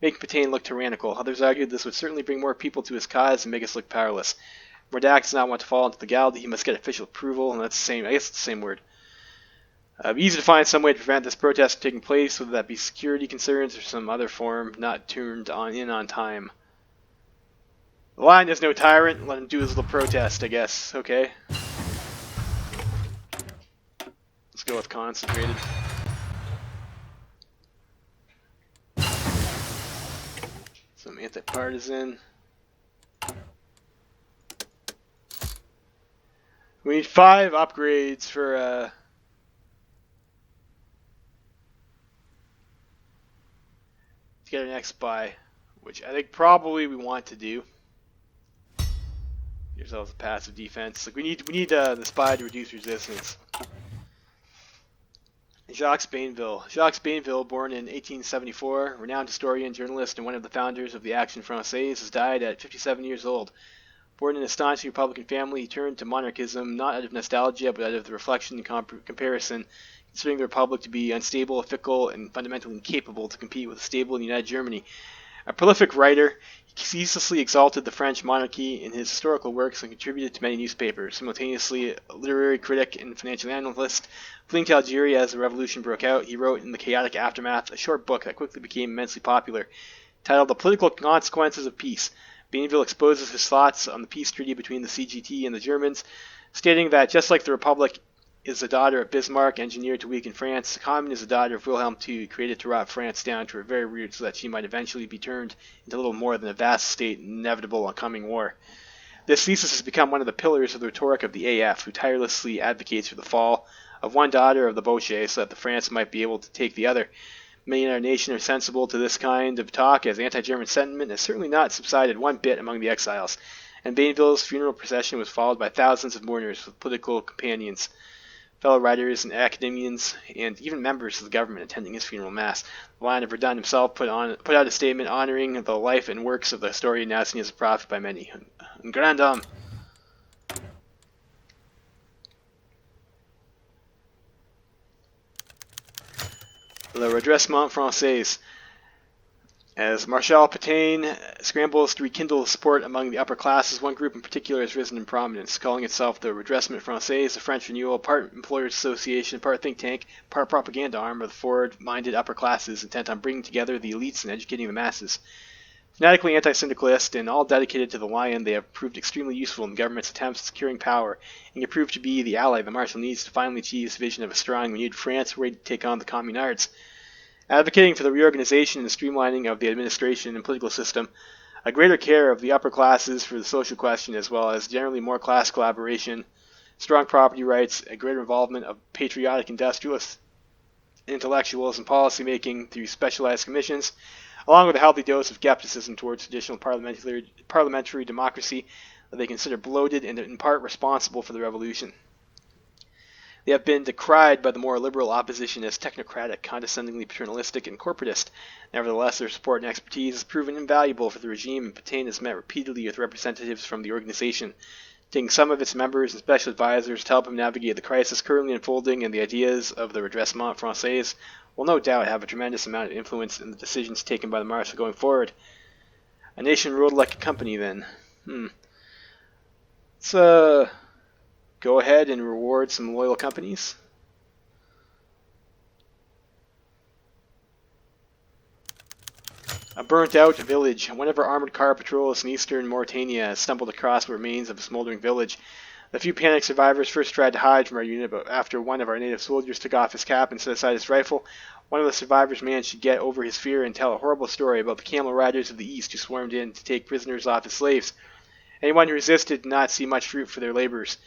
S1: making Pétain look tyrannical. Others argued this would certainly bring more people to his cause and make us look powerless. Mordak does not want to fall into legality. He must get official approval, and that's the same. I guess it's the same word. Easy to find some way to prevent this protest from taking place, whether that be security concerns or some other form not turned on time. The Lion is no tyrant. Let him do his little protest, I guess. Okay. Let's go with concentrated. Some anti-partisan. We need 5 upgrades for to get our next buy, which I think probably we want to do. Give ourselves a passive defense. Like we need the spy to reduce resistance. Jacques Bainville. Jacques Bainville, born in 1874, renowned historian, journalist, and one of the founders of the Action Française, has died at 57 years old. Born in an astonishing Republican family, he turned to monarchism not out of nostalgia, but out of the reflection and comparison, considering the Republic to be unstable, fickle, and fundamentally incapable to compete with a stable and united Germany. A prolific writer, he ceaselessly exalted the French monarchy in his historical works and contributed to many newspapers. Simultaneously a literary critic and financial analyst, fleeing to Algeria as the revolution broke out, he wrote in the chaotic aftermath a short book that quickly became immensely popular. Titled The Political Consequences of Peace, Bainville exposes his thoughts on the peace treaty between the CGT and the Germans, stating that just like the Republic is the daughter of Bismarck, engineered to weaken France, the Commune is the daughter of Wilhelm II, created to rot France down to her very roots so that she might eventually be turned into little more than a vast state inevitable on coming war. This thesis has become one of the pillars of the rhetoric of the AF, who tirelessly advocates for the fall of one daughter of the Boche so that the France might be able to take the other. Many in our nation are sensible to this kind of talk, as anti-German sentiment has certainly not subsided one bit among the exiles, and Bainville's funeral procession was followed by thousands of mourners with political companions, fellow writers and academians, and even members of the government attending his funeral mass. The Lion of Verdun himself put out a statement honoring the life and works of the historian, now seen as a prophet by many. Un grand homme. Le Redressement Français. As Marshal Pétain scrambles to rekindle support among the upper classes, one group in particular has risen in prominence, calling itself the Redressement Français, a French renewal, part employers association, part think tank, part propaganda arm of the forward-minded upper classes intent on bringing together the elites and educating the masses. Fanatically anti-syndicalist and all dedicated to the Lion, they have proved extremely useful in the government's attempts at securing power, and can prove to be the ally the Marshal needs to finally achieve his vision of a strong, renewed France ready to take on the communards. Advocating for the reorganization and streamlining of the administration and political system, a greater care of the upper classes for the social question, as well as generally more class collaboration, strong property rights, a greater involvement of patriotic industrialists, intellectuals in policy making through specialized commissions, along with a healthy dose of skepticism towards traditional parliamentary democracy that they consider bloated and in part responsible for the revolution. They have been decried by the more liberal opposition as technocratic, condescendingly paternalistic, and corporatist. Nevertheless, their support and expertise has proven invaluable for the regime, and Pétain has met repeatedly with representatives from the organization, taking some of its members and special advisors to help him navigate the crisis currently unfolding, and the ideas of the Redressement Français will no doubt have a tremendous amount of influence in the decisions taken by the Marshal going forward. A nation ruled like a company, then. Let's, go ahead and reward some loyal companies. A burnt-out village. One of our armored car patrols in eastern Mauritania has stumbled across the remains of a smoldering village. The few panicked survivors first tried to hide from our unit, but after one of our native soldiers took off his cap and set aside his rifle, one of the survivors managed to get over his fear and tell a horrible story about the camel riders of the east who swarmed in to take prisoners off as slaves. Anyone who resisted did not see much fruit for their labors.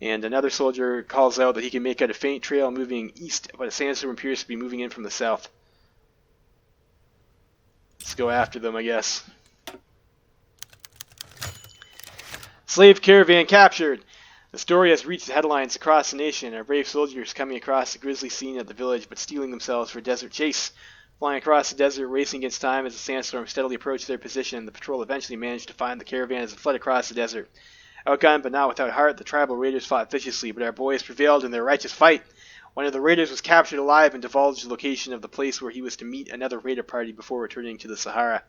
S1: And another soldier calls out that he can make out a faint trail moving east, but a sandstorm appears to be moving in from the south. Let's go after them, I guess. Slave caravan captured. The story has reached headlines across the nation. Our brave soldiers coming across the grisly scene at the village, but steeling themselves for a desert chase. Flying across the desert, racing against time as the sandstorm steadily approached their position, the patrol eventually managed to find the caravan as it fled across the desert. Outgunned but not without heart, the tribal raiders fought viciously, but our boys prevailed in their righteous fight. One of the raiders was captured alive and divulged the location of the place where he was to meet another raider party before returning to the Sahara.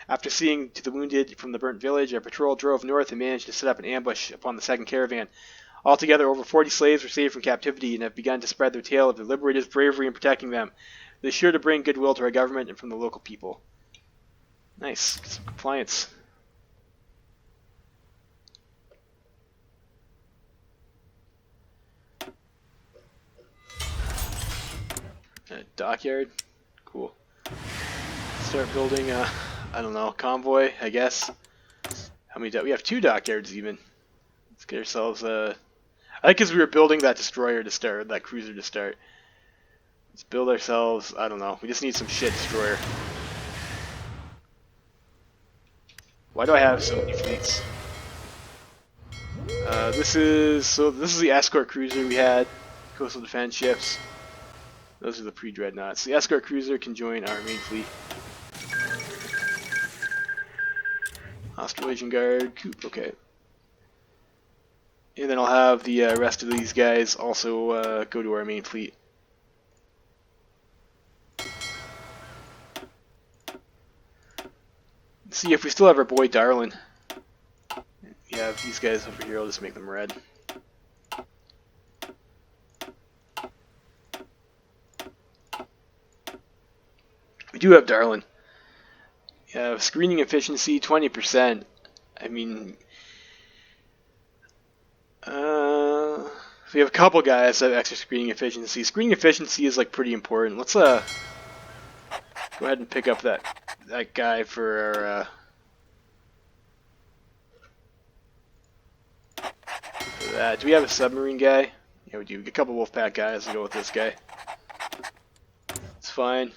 S1: After seeing to the wounded from the burnt village, our patrol drove north and managed to set up an ambush upon the second caravan. Altogether, over 40 slaves were saved from captivity and have begun to spread their tale of the liberators' bravery in protecting them. It is sure to bring goodwill to our government and from the local people. Nice. Get some compliance. Dockyard. Cool. Start building a I don't know, convoy, I guess. How many? We have 2 dockyards even. Let's get ourselves a. I think because we were building that destroyer to start, that cruiser to start. Let's build ourselves. I don't know. We just need some shit destroyer. Why do I have so many fleets? This is the escort cruiser we had. Coastal defense ships. Those are the pre-dreadnoughts. The escort cruiser can join our main fleet. Australasian Guard, Coop, okay. And then I'll have the rest of these guys also go to our main fleet. Let's see if we still have our boy Darlin. We have these guys over here, I'll just make them red. We do have Darlin. Yeah, screening efficiency 20%. I mean, so we have a couple guys that have extra screening efficiency. Screening efficiency is like pretty important. Let's go ahead and pick up that guy for our for that. Do we have a submarine guy? Yeah, we do. We get a couple Wolfpack guys. We'll go with this guy. It's fine.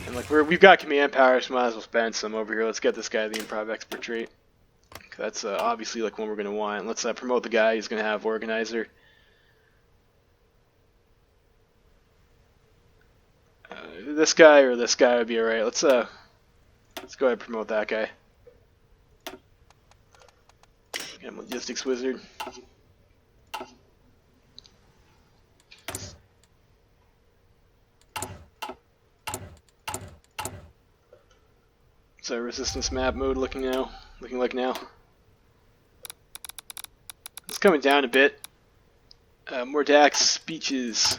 S1: And like we've got command power, so might as well spend some over here. Let's get this guy the improv expert trait. That's obviously like one we're going to want. Let's promote the guy who's going to have organizer. This guy or this guy would be alright. Let's go ahead and promote that guy. Get him logistics wizard. So resistance map mode looking like now. It's coming down a bit. More Dax speeches.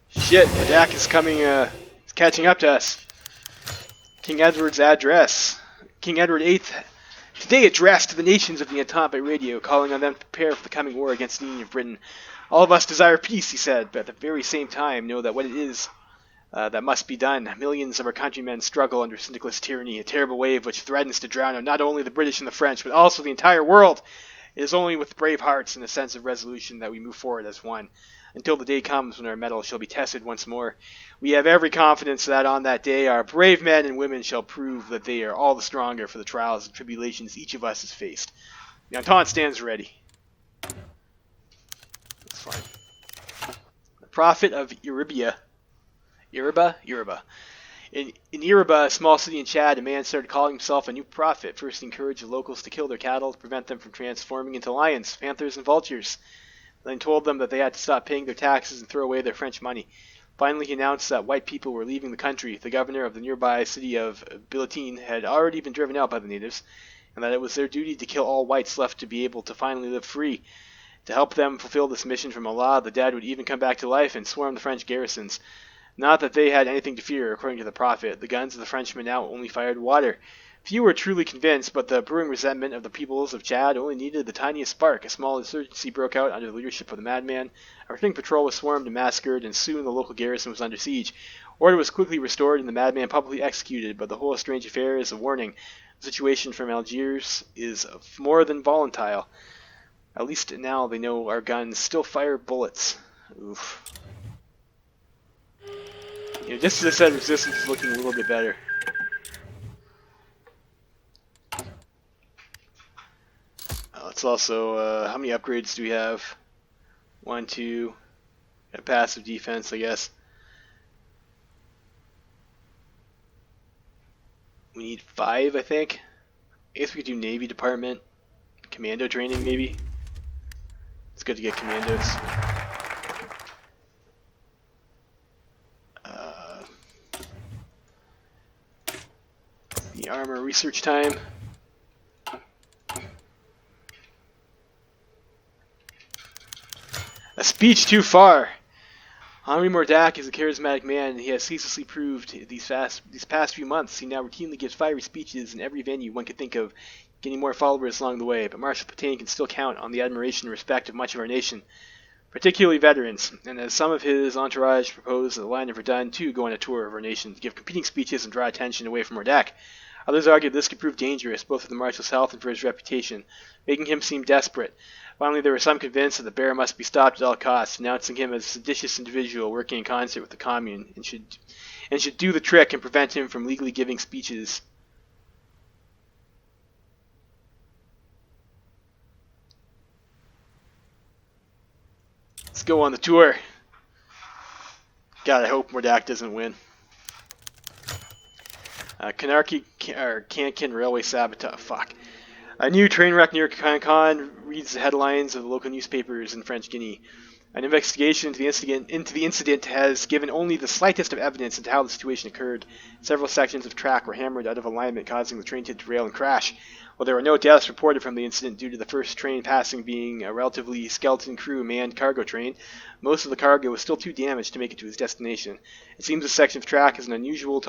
S1: Shit, the Dak is coming, is catching up to us. King Edward's address. King Edward VIII today addressed to the nations of the Entente by radio, calling on them to prepare for the coming war against the Union of Britain. All of us desire peace, he said, but at the very same time know that what it is that must be done. Millions of our countrymen struggle under syndicalist tyranny, a terrible wave which threatens to drown out not only the British and the French, but also the entire world. It is only with brave hearts and a sense of resolution that we move forward as one, until the day comes when our mettle shall be tested once more. We have every confidence that on that day our brave men and women shall prove that they are all the stronger for the trials and tribulations each of us has faced. The Entente stands ready. That's fine. The prophet of Iriba. In Iriba, a small city in Chad, a man started calling himself a new prophet. First, he encouraged the locals to kill their cattle to prevent them from transforming into lions, panthers, and vultures. Then told them that they had to stop paying their taxes and throw away their French money. Finally, he announced that white people were leaving the country. The governor of the nearby city of Billetine had already been driven out by the natives, and that it was their duty to kill all whites left to be able to finally live free. To help them fulfill this mission from Allah, the dead would even come back to life and swarm the French garrisons. Not that they had anything to fear, according to the prophet. The guns of the Frenchmen now only fired water. Few were truly convinced, but the brewing resentment of the peoples of Chad only needed the tiniest spark. A small insurgency broke out under the leadership of the madman. A returning patrol was swarmed and massacred, and soon the local garrison was under siege. Order was quickly restored and the madman publicly executed, but the whole strange affair is a warning. The situation from Algiers is more than volatile. At least now they know our guns still fire bullets. Oof. You know, just as I said, resistance is looking a little bit better. Let's also, how many upgrades do we have? 1, 2, got passive defense, I guess. We need 5, I think. I guess we could do Navy Department. Commando training, maybe. It's good to get commandos. The armor research time. A speech too far. Henri Mordac is a charismatic man, and he has ceaselessly proved these past few months. He now routinely gives fiery speeches in every venue one could think of, getting more followers along the way. But Marshal Pétain can still count on the admiration and respect of much of our nation. particularly veterans, and as some of his entourage proposed that the line of Verdun too go on a tour of our nation to give competing speeches and draw attention away from Mordack. Others argued this could prove dangerous, both for the marshal's health and for his reputation, making him seem desperate. Finally, there were some convinced that the bear must be stopped at all costs, denouncing him as a seditious individual working in concert with the commune, and should do the trick and prevent him from legally giving speeches. Let's go on the tour. God, I hope Mordack doesn't win. Kankin Railway Sabotage. Fuck. A new train wreck near Cancun reads the headlines of the local newspapers in French Guinea. An investigation into the incident has given only the slightest of evidence into how the situation occurred. Several sections of track were hammered out of alignment, causing the train to derail and crash. While there were no deaths reported from the incident due to the first train passing being a relatively skeleton crew manned cargo train, most of the cargo was still too damaged to make it to its destination. It seems this section of track is a usual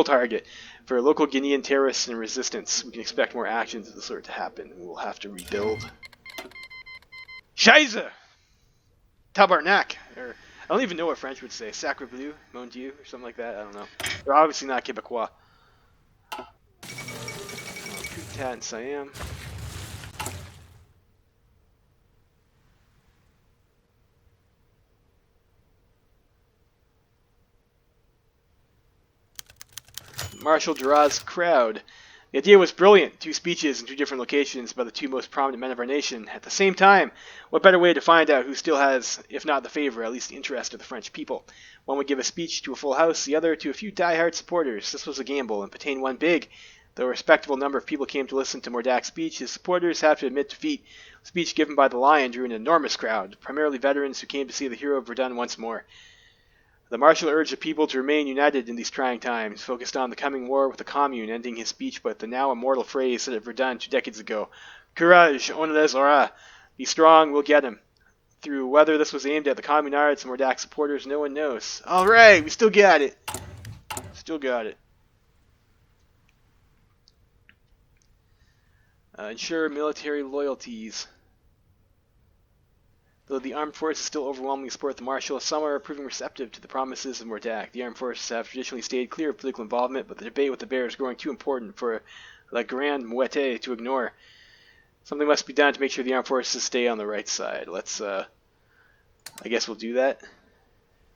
S1: target for local Guinean terrorists and resistance. We can expect more actions of the sort to happen. We'll have to rebuild. Scheiße! Tabarnak! Or, I don't even know what French would say. Sacre bleu? Mon Dieu? Or something like that? I don't know. They're obviously not Quebecois. Putain, Siam. Marshal Duras' crowd. The idea was brilliant. 2 speeches in 2 different locations by the 2 most prominent men of our nation. At the same time, what better way to find out who still has, if not the favor, at least the interest of the French people? One would give a speech to a full house, the other to a few die-hard supporters. This was a gamble, and Pétain won big. Though a respectable number of people came to listen to Mordack's speech, his supporters have to admit defeat. The speech given by the Lion drew an enormous crowd, primarily veterans who came to see the hero of Verdun once more. The Marshal urged the people to remain united in these trying times, focused on the coming war with the Commune, ending his speech with the now immortal phrase said at Verdun 2 decades ago, Courage, on les aura. Be strong, we'll get him. Through whether this was aimed at the Communards and Mordack supporters, no one knows. Alright, we still got it. Still got it. Ensure military loyalties. Though the armed forces still overwhelmingly support the Marshal, some are proving receptive to the promises of Mordack. The armed forces have traditionally stayed clear of political involvement, but the debate with the bear is growing too important for La Grande Moitié to ignore. Something must be done to make sure the armed forces stay on the right side. Let's, I guess we'll do that.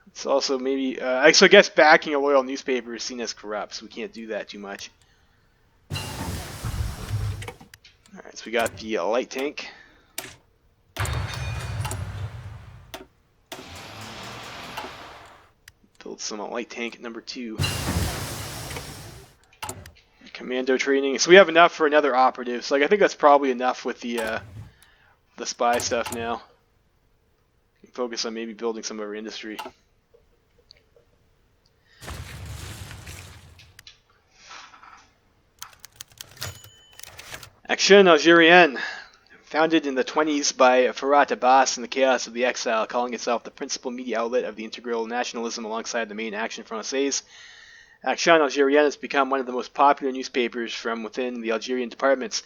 S1: It's also maybe, so I guess backing a loyal newspaper is seen as corrupt, so we can't do that too much. Alright, so we got the light tank. Build some light tank at number 2. Commando training. So we have enough for another operative. So I think that's probably enough with the spy stuff now. Focus on maybe building some of our industry. Action Algérienne. Founded in the 20s by Farhat Abbas in the chaos of the exile, calling itself the principal media outlet of the integral nationalism alongside the main Action Française, Action Algérienne has become one of the most popular newspapers from within the Algerian departments.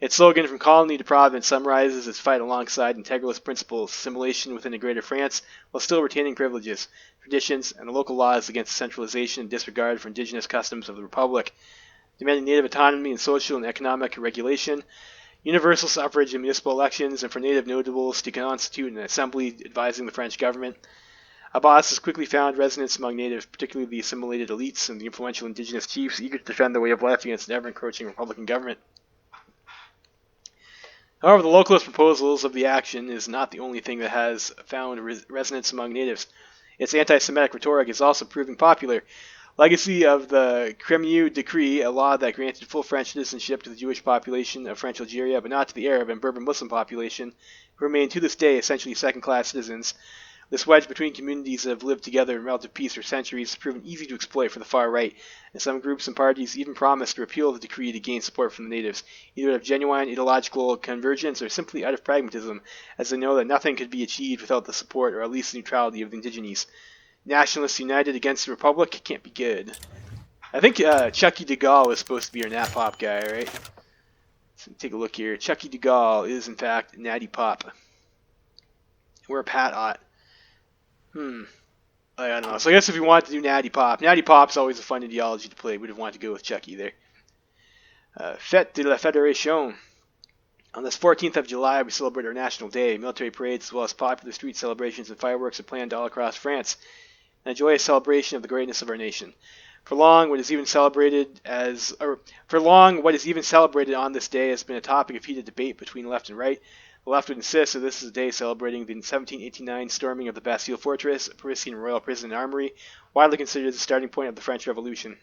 S1: Its slogan, from colony to province, summarizes its fight alongside integralist principles, assimilation within a greater France, while still retaining privileges, traditions, and the local laws against centralization and disregard for indigenous customs of the Republic, demanding native autonomy and social and economic regulation, universal suffrage in municipal elections, and for native notables to constitute an assembly advising the French government. Abbas has quickly found resonance among natives, particularly the assimilated elites and the influential indigenous chiefs eager to defend the way of life against an ever-encroaching Republican government. However, the localist proposals of the Action is not the only thing that has found resonance among natives. Its anti-Semitic rhetoric is also proving popular. Legacy of the Crémieux Decree, a law that granted full French citizenship to the Jewish population of French Algeria, but not to the Arab and Berber Muslim population, who remain to this day essentially second-class citizens. This wedge between communities that have lived together in relative peace for centuries has proven easy to exploit for the far right, and some groups and parties even promise to repeal the decree to gain support from the natives, either out of genuine ideological convergence or simply out of pragmatism, as they know that nothing could be achieved without the support or at least the neutrality of the indigenes. Nationalists united against the Republic can't be good. I think Chucky de Gaulle is supposed to be our Nat Pop guy, right? So take a look here. Chucky de Gaulle is, in fact, Natty Pop. Where Pat at? I don't know. So I guess if we wanted to do Natty Pop's always a fun ideology to play. We'd have wanted to go with Chucky there. Fête de la Fédération. On this 14th of July, we celebrate our national day. Military parades as well as popular street celebrations and fireworks are planned all across France, and a joyous celebration of the greatness of our nation. For long, what is even celebrated on this day has been a topic of heated debate between left and right. The left would insist that this is a day celebrating the 1789 storming of the Bastille Fortress, a Parisian royal prison and armory, widely considered as the starting point of the French Revolution.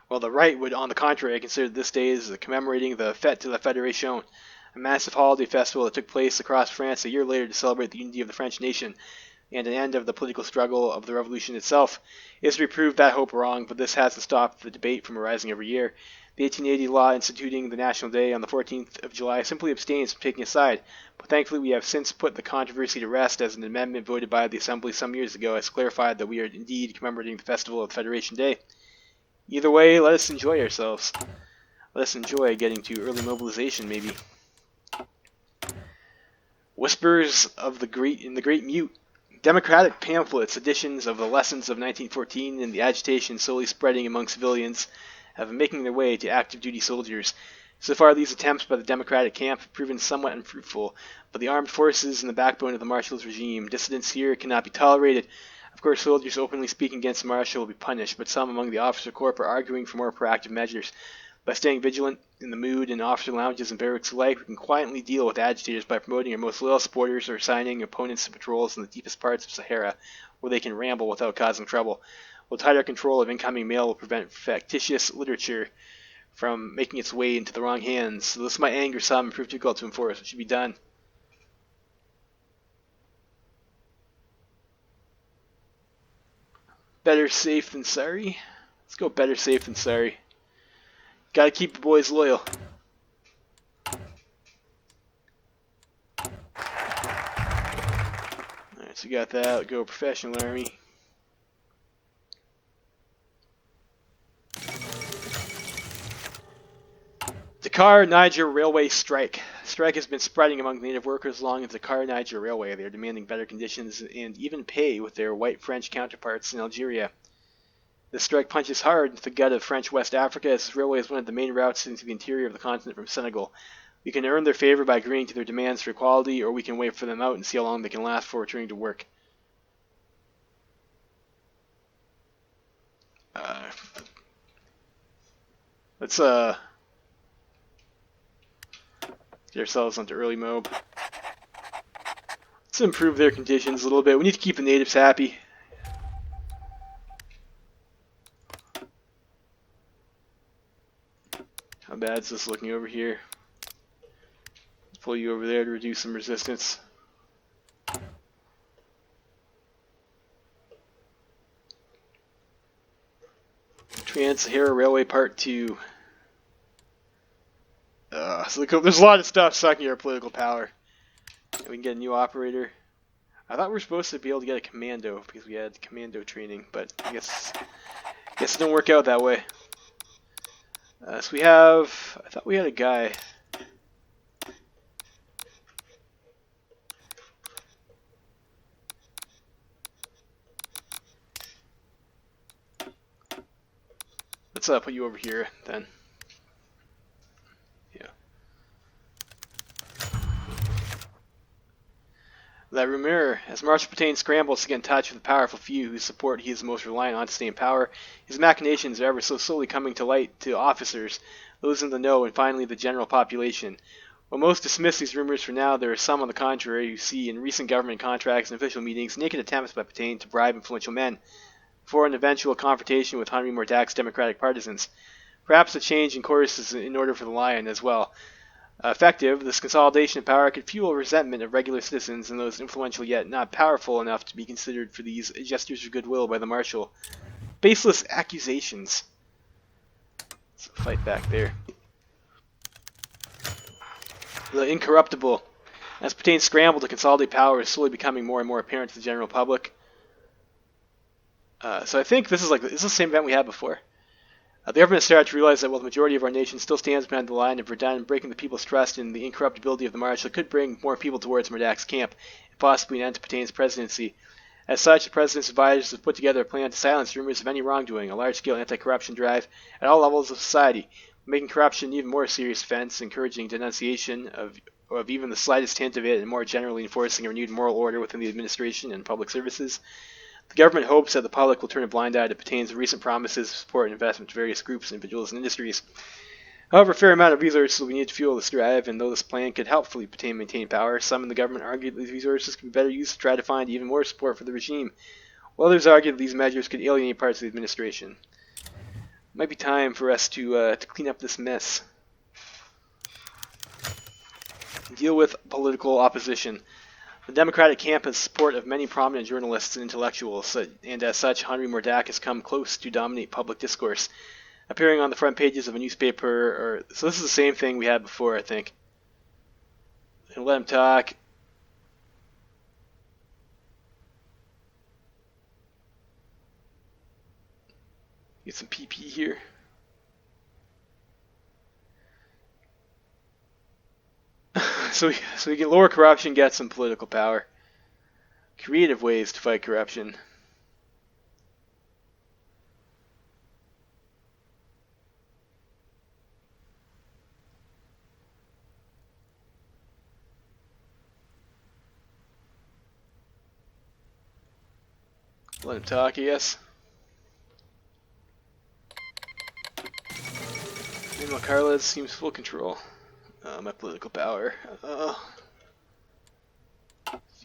S1: While the right would, on the contrary, consider this day as commemorating the Fête de la Fédération, a massive holiday festival that took place across France a year later to celebrate the unity of the French nation and an end of the political struggle of the revolution itself. History proved that hope wrong, but this hasn't stopped the debate from arising every year. The 1880 law instituting the National Day on the 14th of July simply abstains from taking a side, but thankfully we have since put the controversy to rest as an amendment voted by the Assembly some years ago has clarified that we are indeed commemorating the festival of Federation Day. Either way, let us enjoy ourselves. Let us enjoy getting to early mobilization, maybe. Whispers of the Great Mute. Democratic pamphlets, editions of the lessons of 1914 and the agitation slowly spreading among civilians, have been making their way to active duty soldiers. So far, these attempts by the Democratic camp have proven somewhat unfruitful, but the armed forces and the backbone of the Marshal's regime, dissidents here cannot be tolerated. Of course, soldiers openly speaking against the Marshal will be punished, but some among the officer corps are arguing for more proactive measures. By staying vigilant in the mood in officer lounges and barracks alike, we can quietly deal with agitators by promoting our most loyal supporters or assigning opponents to patrols in the deepest parts of Sahara, where they can ramble without causing trouble. While tighter control of incoming mail will prevent factitious literature from making its way into the wrong hands. So this might anger some and prove difficult to enforce. It should be done. Better safe than sorry. Let's go better safe than sorry. Gotta keep the boys loyal. Alright, so we got that. We'll go professional army. Dakar-Niger Railway strike. Strike has been spreading among native workers along the Dakar-Niger Railway. They are demanding better conditions and even pay with their white French counterparts in Algeria. This strike punches hard into the gut of French West Africa, as this railway is one of the main routes into the interior of the continent from Senegal. We can earn their favor by agreeing to their demands for equality, or we can wait for them out and see how long they can last before returning to work. Let's get ourselves onto early mob. Let's improve their conditions a little bit. We need to keep the natives happy. How bad is this looking over here? Let's pull you over there to reduce some resistance. Trans-Sahara Railway Part 2. So there's a lot of stuff sucking our political power. We can get a new operator. I thought we were supposed to be able to get a commando because we had commando training, but I guess it didn't work out that way. So we have, I thought we had a guy. Let's put you over here then. Yeah. La Rumeur, as Marshal Pétain scrambles to get in touch with the powerful few whose support he is most reliant on to stay in power, his machinations are ever so slowly coming to light to officers, those in the know, and finally the general population. While most dismiss these rumors for now, there are some, on the contrary, who see in recent government contracts and official meetings naked attempts by Pétain to bribe influential men for an eventual confrontation with Henri Mordac's democratic partisans. Perhaps a change in course is in order for the Lion as well. Effective, this consolidation of power could fuel resentment of regular citizens and those influential yet not powerful enough to be considered for these gestures of goodwill by the Marshal. Baseless accusations. Let's fight back there. The Incorruptible. As Pétain's scramble to consolidate power is slowly becoming more and more apparent to the general public. So I think this is the same event we had before. The government started to realize that while the majority of our nation still stands behind the line of Verdun and breaking the people's trust in the incorruptibility of the Marshal, it could bring more people towards Mordac's camp, and possibly an end to Petain's presidency. As such, the president's advisors have put together a plan to silence rumors of any wrongdoing, a large-scale anti-corruption drive at all levels of society, making corruption an even more serious offense, encouraging denunciation of even the slightest hint of it, and more generally enforcing a renewed moral order within the administration and public services. The government hopes that the public will turn a blind eye to Petain's recent promises of support and investment to various groups, individuals, and industries. However, a fair amount of resources will be needed to fuel this drive, and though this plan could helpfully maintain power, some in the government argue that these resources could be better used to try to find even more support for the regime, while others argue that these measures could alienate parts of the administration. It might be time for us to clean up this mess. Deal with political opposition. The Democratic camp has support of many prominent journalists and intellectuals, and as such, Henri Mordac has come close to dominate public discourse, appearing on the front pages of a newspaper. So this is the same thing we had before, I think. And let him talk. Get some PP here. So we can lower corruption, get some political power. Creative ways to fight corruption. Let him talk, I guess. Manuel Carles seems full control. My political power.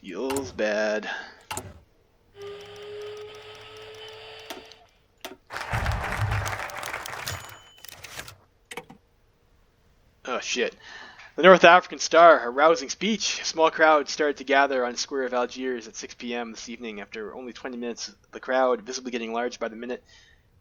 S1: Feels bad. Oh shit. The North African Star, a rousing speech. A small crowd started to gather on the square of Algiers at 6 p.m. this evening. After only 20 minutes, the crowd, visibly getting large by the minute,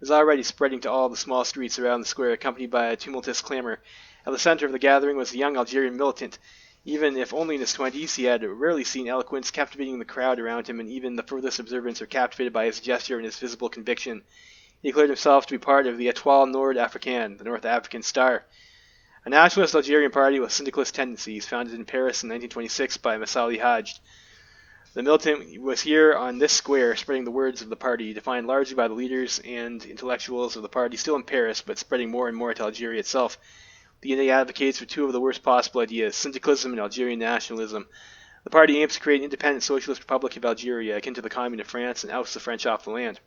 S1: was already spreading to all the small streets around the square, accompanied by a tumultuous clamor. At the center of the gathering was a young Algerian militant. Even if only in his 20s, he had rarely seen eloquence captivating the crowd around him, and even the furthest observants were captivated by his gesture and his visible conviction. He declared himself to be part of the Étoile Nord-Africaine, the North African Star, a nationalist Algerian party with syndicalist tendencies, founded in Paris in 1926 by Massali Hadj. The militant was here on this square, spreading the words of the party, defined largely by the leaders and intellectuals of the party, still in Paris, but spreading more and more to Algeria itself. The UNA advocates for two of the worst possible ideas, syndicalism and Algerian nationalism. The party aims to create an independent socialist republic of Algeria, akin to the Commune of France, and oust the French off the land.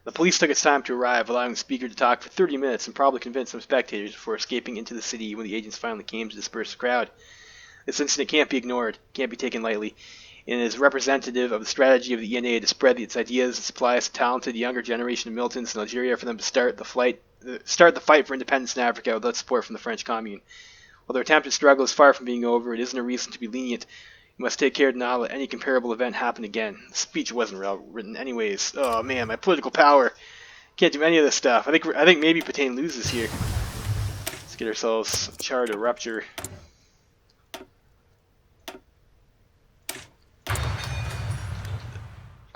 S1: The police took its time to arrive, allowing the speaker to talk for 30 minutes and probably convince some spectators before escaping into the city when the agents finally came to disperse the crowd. This incident can't be ignored, can't be taken lightly, and is representative of the strategy of the ENA to spread its ideas and supplies to talented younger generation of militants in Algeria for them to start the fight for independence in Africa without support from the French Commune. While their attempted struggle is far from being over, it isn't a reason to be lenient. You must take care to not let any comparable event happen again. The speech wasn't well written anyways. Oh man, my political power. Can't do any of this stuff. I think maybe Pétain loses here. Let's get ourselves a chart of rupture.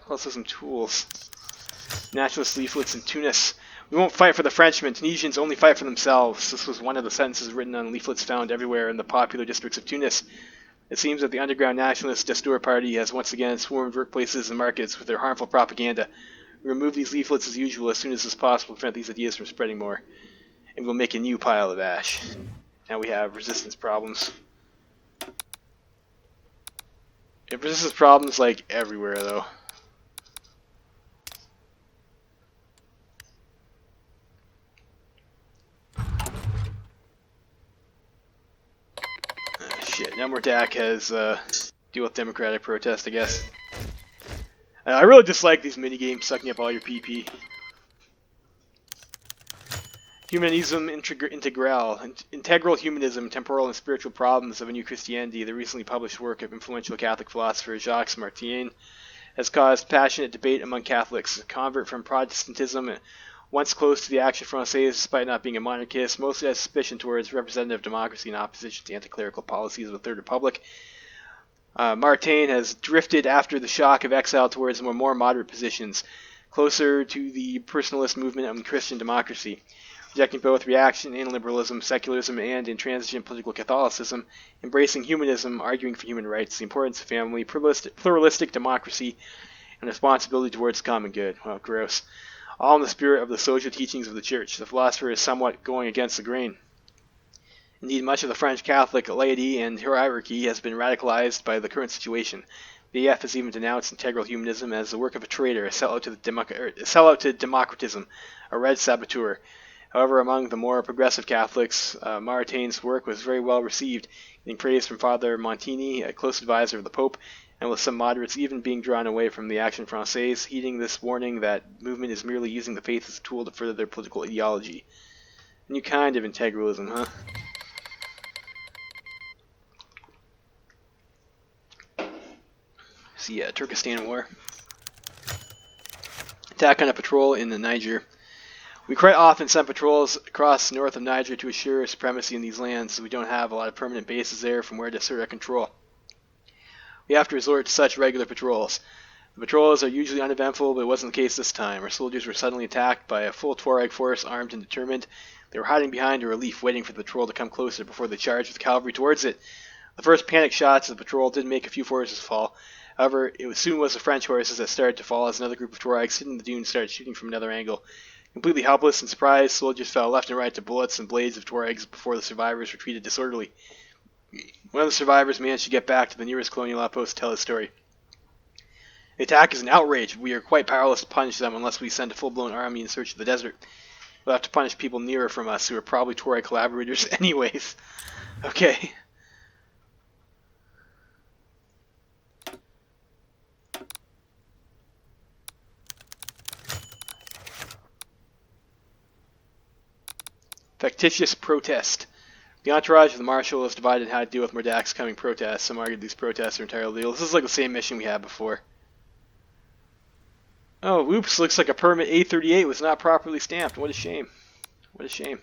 S1: Also some tools. Nationalist leaflets in Tunis. We won't fight for the Frenchmen. Tunisians only fight for themselves. This was one of the sentences written on leaflets found everywhere in the popular districts of Tunis. It seems that the underground nationalist Destour party has once again swarmed workplaces and markets with their harmful propaganda. We remove these leaflets as usual as soon as it's possible to prevent these ideas from spreading more. And we'll make a new pile of ash. Now we have resistance problems. We have resistance problems like everywhere though. Shit, now Mordac has deal with democratic protest, I guess. I really dislike these minigames sucking up all your PP. Humanism Integral Humanism, Temporal and Spiritual Problems of a New Christianity, the recently published work of influential Catholic philosopher Jacques Maritain, has caused passionate debate among Catholics. A convert from Protestantism, once close to the Action Française despite not being a monarchist, mostly has suspicion towards representative democracy in opposition to anti-clerical policies of the Third Republic. Maritain has drifted after the shock of exile towards more moderate positions, closer to the personalist movement of Christian democracy. rejecting both reaction and liberalism, secularism and intransigent political Catholicism, embracing humanism, arguing for human rights, the importance of family, pluralistic democracy, and responsibility towards the common good. Well, gross. All in the spirit of the social teachings of the Church. The philosopher is somewhat going against the grain. Indeed, much of the French Catholic laity and hierarchy has been radicalized by the current situation. The AF has even denounced integral humanism as the work of a traitor, a sellout to democratism, a red saboteur. However, among the more progressive Catholics, Maritain's work was very well received, getting praise from Father Montini, a close advisor of the Pope, and with some moderates even being drawn away from the Action Française, heeding this warning that movement is merely using the faith as a tool to further their political ideology. A new kind of integralism, huh? See, Turkestan War. Attack on a patrol in the Niger. We quite often send patrols across north of Niger to assure supremacy in these lands, so we don't have a lot of permanent bases there from where to assert our control. We have to resort to such regular patrols. The patrols are usually uneventful, but it wasn't the case this time. Our soldiers were suddenly attacked by a full Tuareg force, armed and determined. They were hiding behind a relief, waiting for the patrol to come closer before they charged with cavalry towards it. The first panic shots of the patrol did make a few forces fall. However, it soon was the French horses that started to fall as another group of Tuaregs sitting in the dunes started shooting from another angle. Completely helpless and surprised, soldiers fell left and right to bullets and blades of Tuaregs before the survivors retreated disorderly. One of the survivors managed to get back to the nearest colonial outpost to tell his story. The attack is an outrage. We are quite powerless to punish them unless we send a full-blown army in search of the desert. We'll have to punish people nearer from us who are probably Tuareg collaborators anyways. Okay. Factitious protest. The entourage of the marshal is divided in how to deal with Merdak's coming protests. Some argue these protests are entirely legal. This is like the same mission we had before. Oh, oops, looks like a permit A38 was not properly stamped. What a shame. What a shame.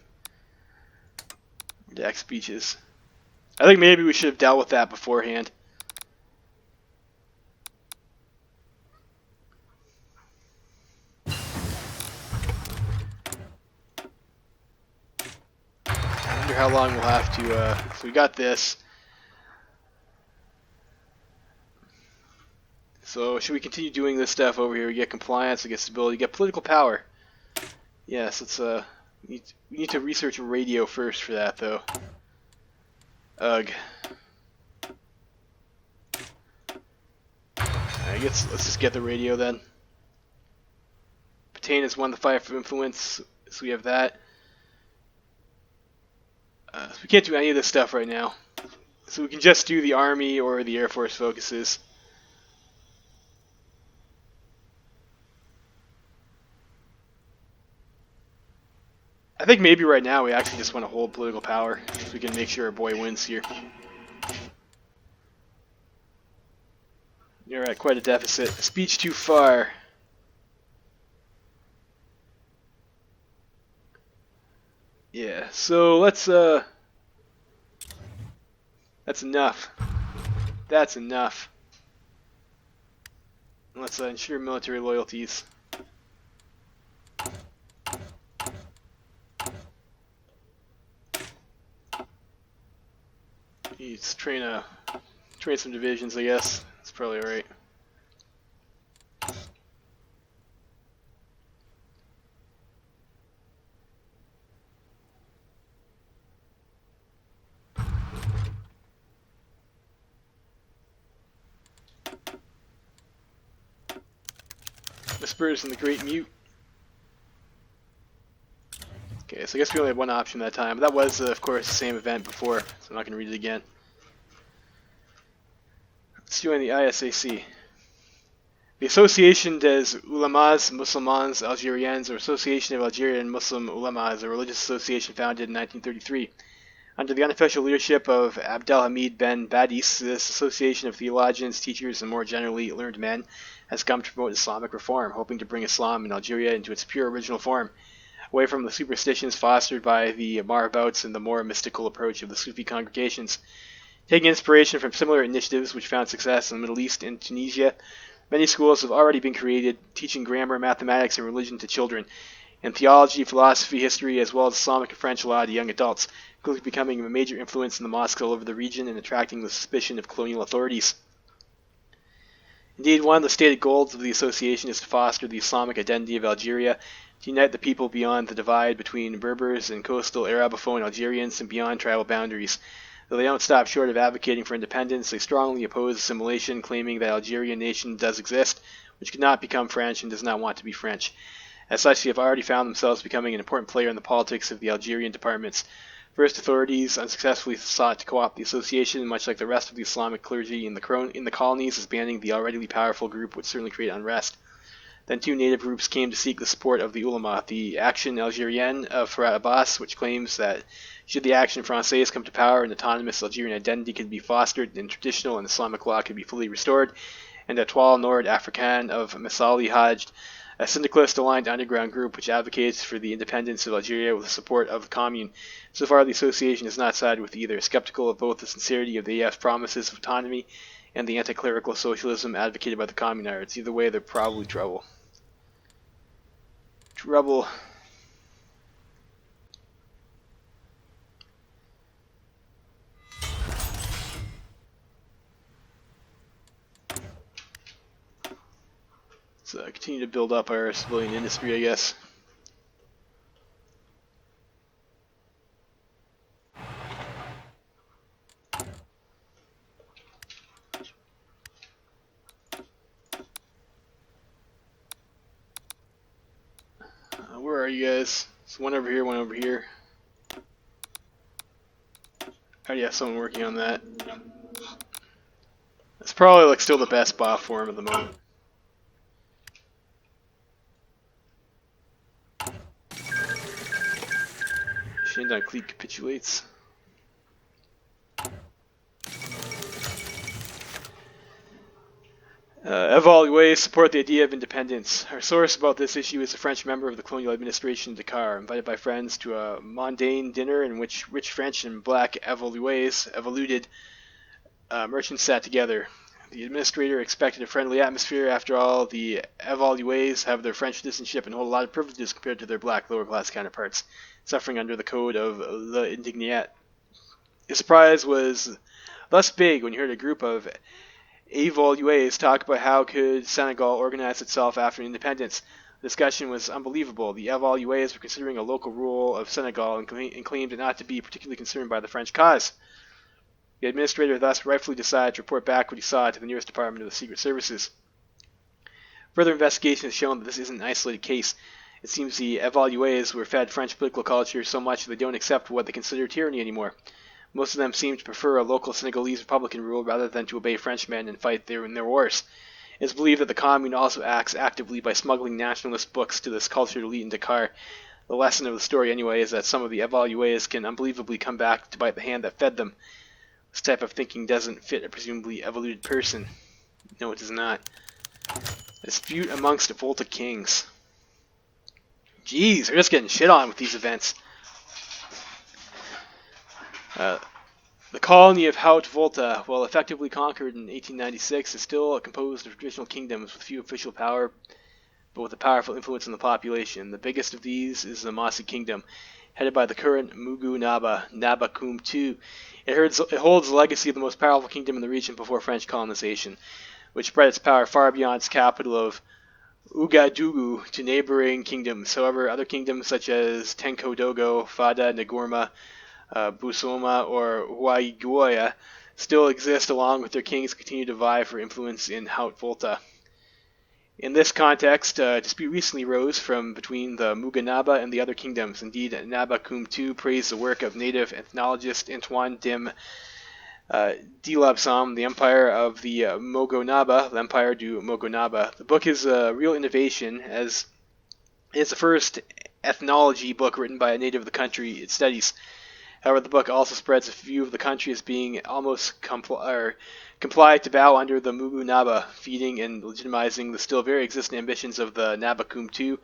S1: Merdak speeches. I think maybe we should have dealt with that beforehand. I wonder how long we'll have to, so we got this. So should we continue doing this stuff over here? We get compliance, we get stability, we get political power. Yes, let's, we need to research radio first for that, though. Ugh. I guess let's just get the radio then. Patain has won the fight for influence, so we have that. So we can't do any of this stuff right now. So we can just do the Army or the Air Force focuses. I think maybe right now we actually just want to hold political power so we can make sure our boy wins here. You're at quite a deficit. Speech too far. Yeah, so let's, that's enough. That's enough. Let's ensure military loyalties. Let's train some divisions, I guess. That's probably alright. Whispers and the Great Mute. Okay, so I guess we only had one option that time. But that was, of course, the same event before, so I'm not going to read it again. Let's join the ISAC. The Association des Ulemas Musulmans Algériens, or Association of Algerian Muslim Ulemas, a religious association founded in 1933. Under the unofficial leadership of Abdelhamid Ben Badis, this association of theologians, teachers, and more generally learned men has come to promote Islamic reform, hoping to bring Islam in Algeria into its pure original form, away from the superstitions fostered by the mahabouts and the more mystical approach of the Sufi congregations. Taking inspiration from similar initiatives which found success in the Middle East and Tunisia, many schools have already been created teaching grammar, mathematics, and religion to children. in theology, philosophy, history, as well as Islamic and French law to young adults, quickly becoming a major influence in the mosques all over the region and attracting the suspicion of colonial authorities. Indeed, one of the stated goals of the association is to foster the Islamic identity of Algeria, to unite the people beyond the divide between Berbers and coastal Arabophone Algerians and beyond tribal boundaries. Though they don't stop short of advocating for independence, they strongly oppose assimilation, claiming that Algerian nation does exist, which could not become French and does not want to be French. As such, they have already found themselves becoming an important player in the politics of the Algerian departments. First, authorities unsuccessfully sought to co-opt the association, much like the rest of the Islamic clergy in the colonies, as banning the already powerful group would certainly create unrest. Then two native groups came to seek the support of the ulama, the Action Algérienne of Farhat Abbas, which claims that should the Action Française come to power, an autonomous Algerian identity could be fostered and traditional and Islamic law could be fully restored, and Etoile Nord Africaine of Messali Hajj, a syndicalist-aligned underground group which advocates for the independence of Algeria with the support of the Commune. So far, the association has not sided with either, skeptical of both the sincerity of the AF's promises of autonomy and the anti-clerical socialism advocated by the Communards. Either way, they're probably trouble. Trouble. So continue to build up our civilian industry, I guess. Where are you guys? So one over here, one over here. I already have someone working on that. It's probably like still the best bot form at the moment. Shandong Cleat capitulates. Evaluate support the idea of independence. Our source about this issue is a French member of the colonial administration in Dakar, invited by friends to a mondaine dinner in which rich French and black evoluted merchants sat together. The administrator expected a friendly atmosphere. After all, the evalués have their French citizenship and hold a lot of privileges compared to their black lower-class counterparts, suffering under the code of l'indignat. His surprise was thus big when he heard a group of evalués talk about how could Senegal organize itself after independence. The discussion was unbelievable. The evalués were considering a local rule of Senegal and claimed not to be particularly concerned by the French cause. The administrator thus rightfully decided to report back what he saw to the nearest department of the Secret Services. Further investigation has shown that this isn't an isolated case. It seems the evalués were fed French political culture so much that they don't accept what they consider tyranny anymore. Most of them seem to prefer a local Senegalese Republican rule rather than to obey Frenchmen and fight in their wars. It is believed that the Commune also acts actively by smuggling nationalist books to this cultured elite in Dakar. The lesson of the story, anyway, is that some of the evalués can unbelievably come back to bite the hand that fed them. This type of thinking doesn't fit a presumably evoluted person. No, it does not. A dispute amongst Volta kings. Jeez, they're just getting shit on with these events. The colony of Haute-Volta, while effectively conquered in 1896, is still composed of traditional kingdoms with few official power, but with a powerful influence on the population. The biggest of these is the Mossi Kingdom, headed by the current Mugu Naba, Naba Kum II. It holds the legacy of the most powerful kingdom in the region before French colonization, which spread its power far beyond its capital of Ouagadougou to neighboring kingdoms. However, other kingdoms such as Tenkodogo, Fada, Ngorma, Busoma, or HOI4 still exist along with their kings continue to vie for influence in Haute-Volta. In this context, a dispute recently rose from between the Muganaba and the other kingdoms. Indeed, Naba Kum II praised the work of native ethnologist Antoine Dim Dilabsam, The Empire of the Mogonaba, L'Empire du Mogonaba. The book is a real innovation, as it's the first ethnology book written by a native of the country it studies. However, the book also spreads a view of the country as being almost complied to bow under the Mugu Naba, feeding and legitimizing the still very existent ambitions of the Naba Kum II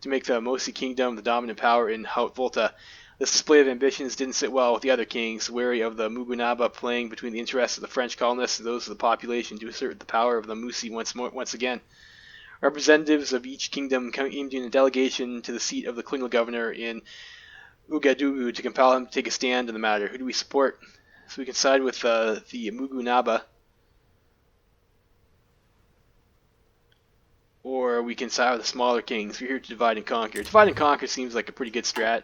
S1: to make the Mossi Kingdom the dominant power in Haute-Volta. This display of ambitions didn't sit well with the other kings, wary of the Mugu Naba playing between the interests of the French colonists and those of the population to assert the power of the Musi once again. Representatives of each kingdom came in a delegation to the seat of the colonial governor in Ouagadougou to compel him to take a stand in the matter. Who do we support? So we can side with the Mugunaba, or we can side with the smaller kings. We're here to divide and conquer. Divide and conquer seems like a pretty good strat.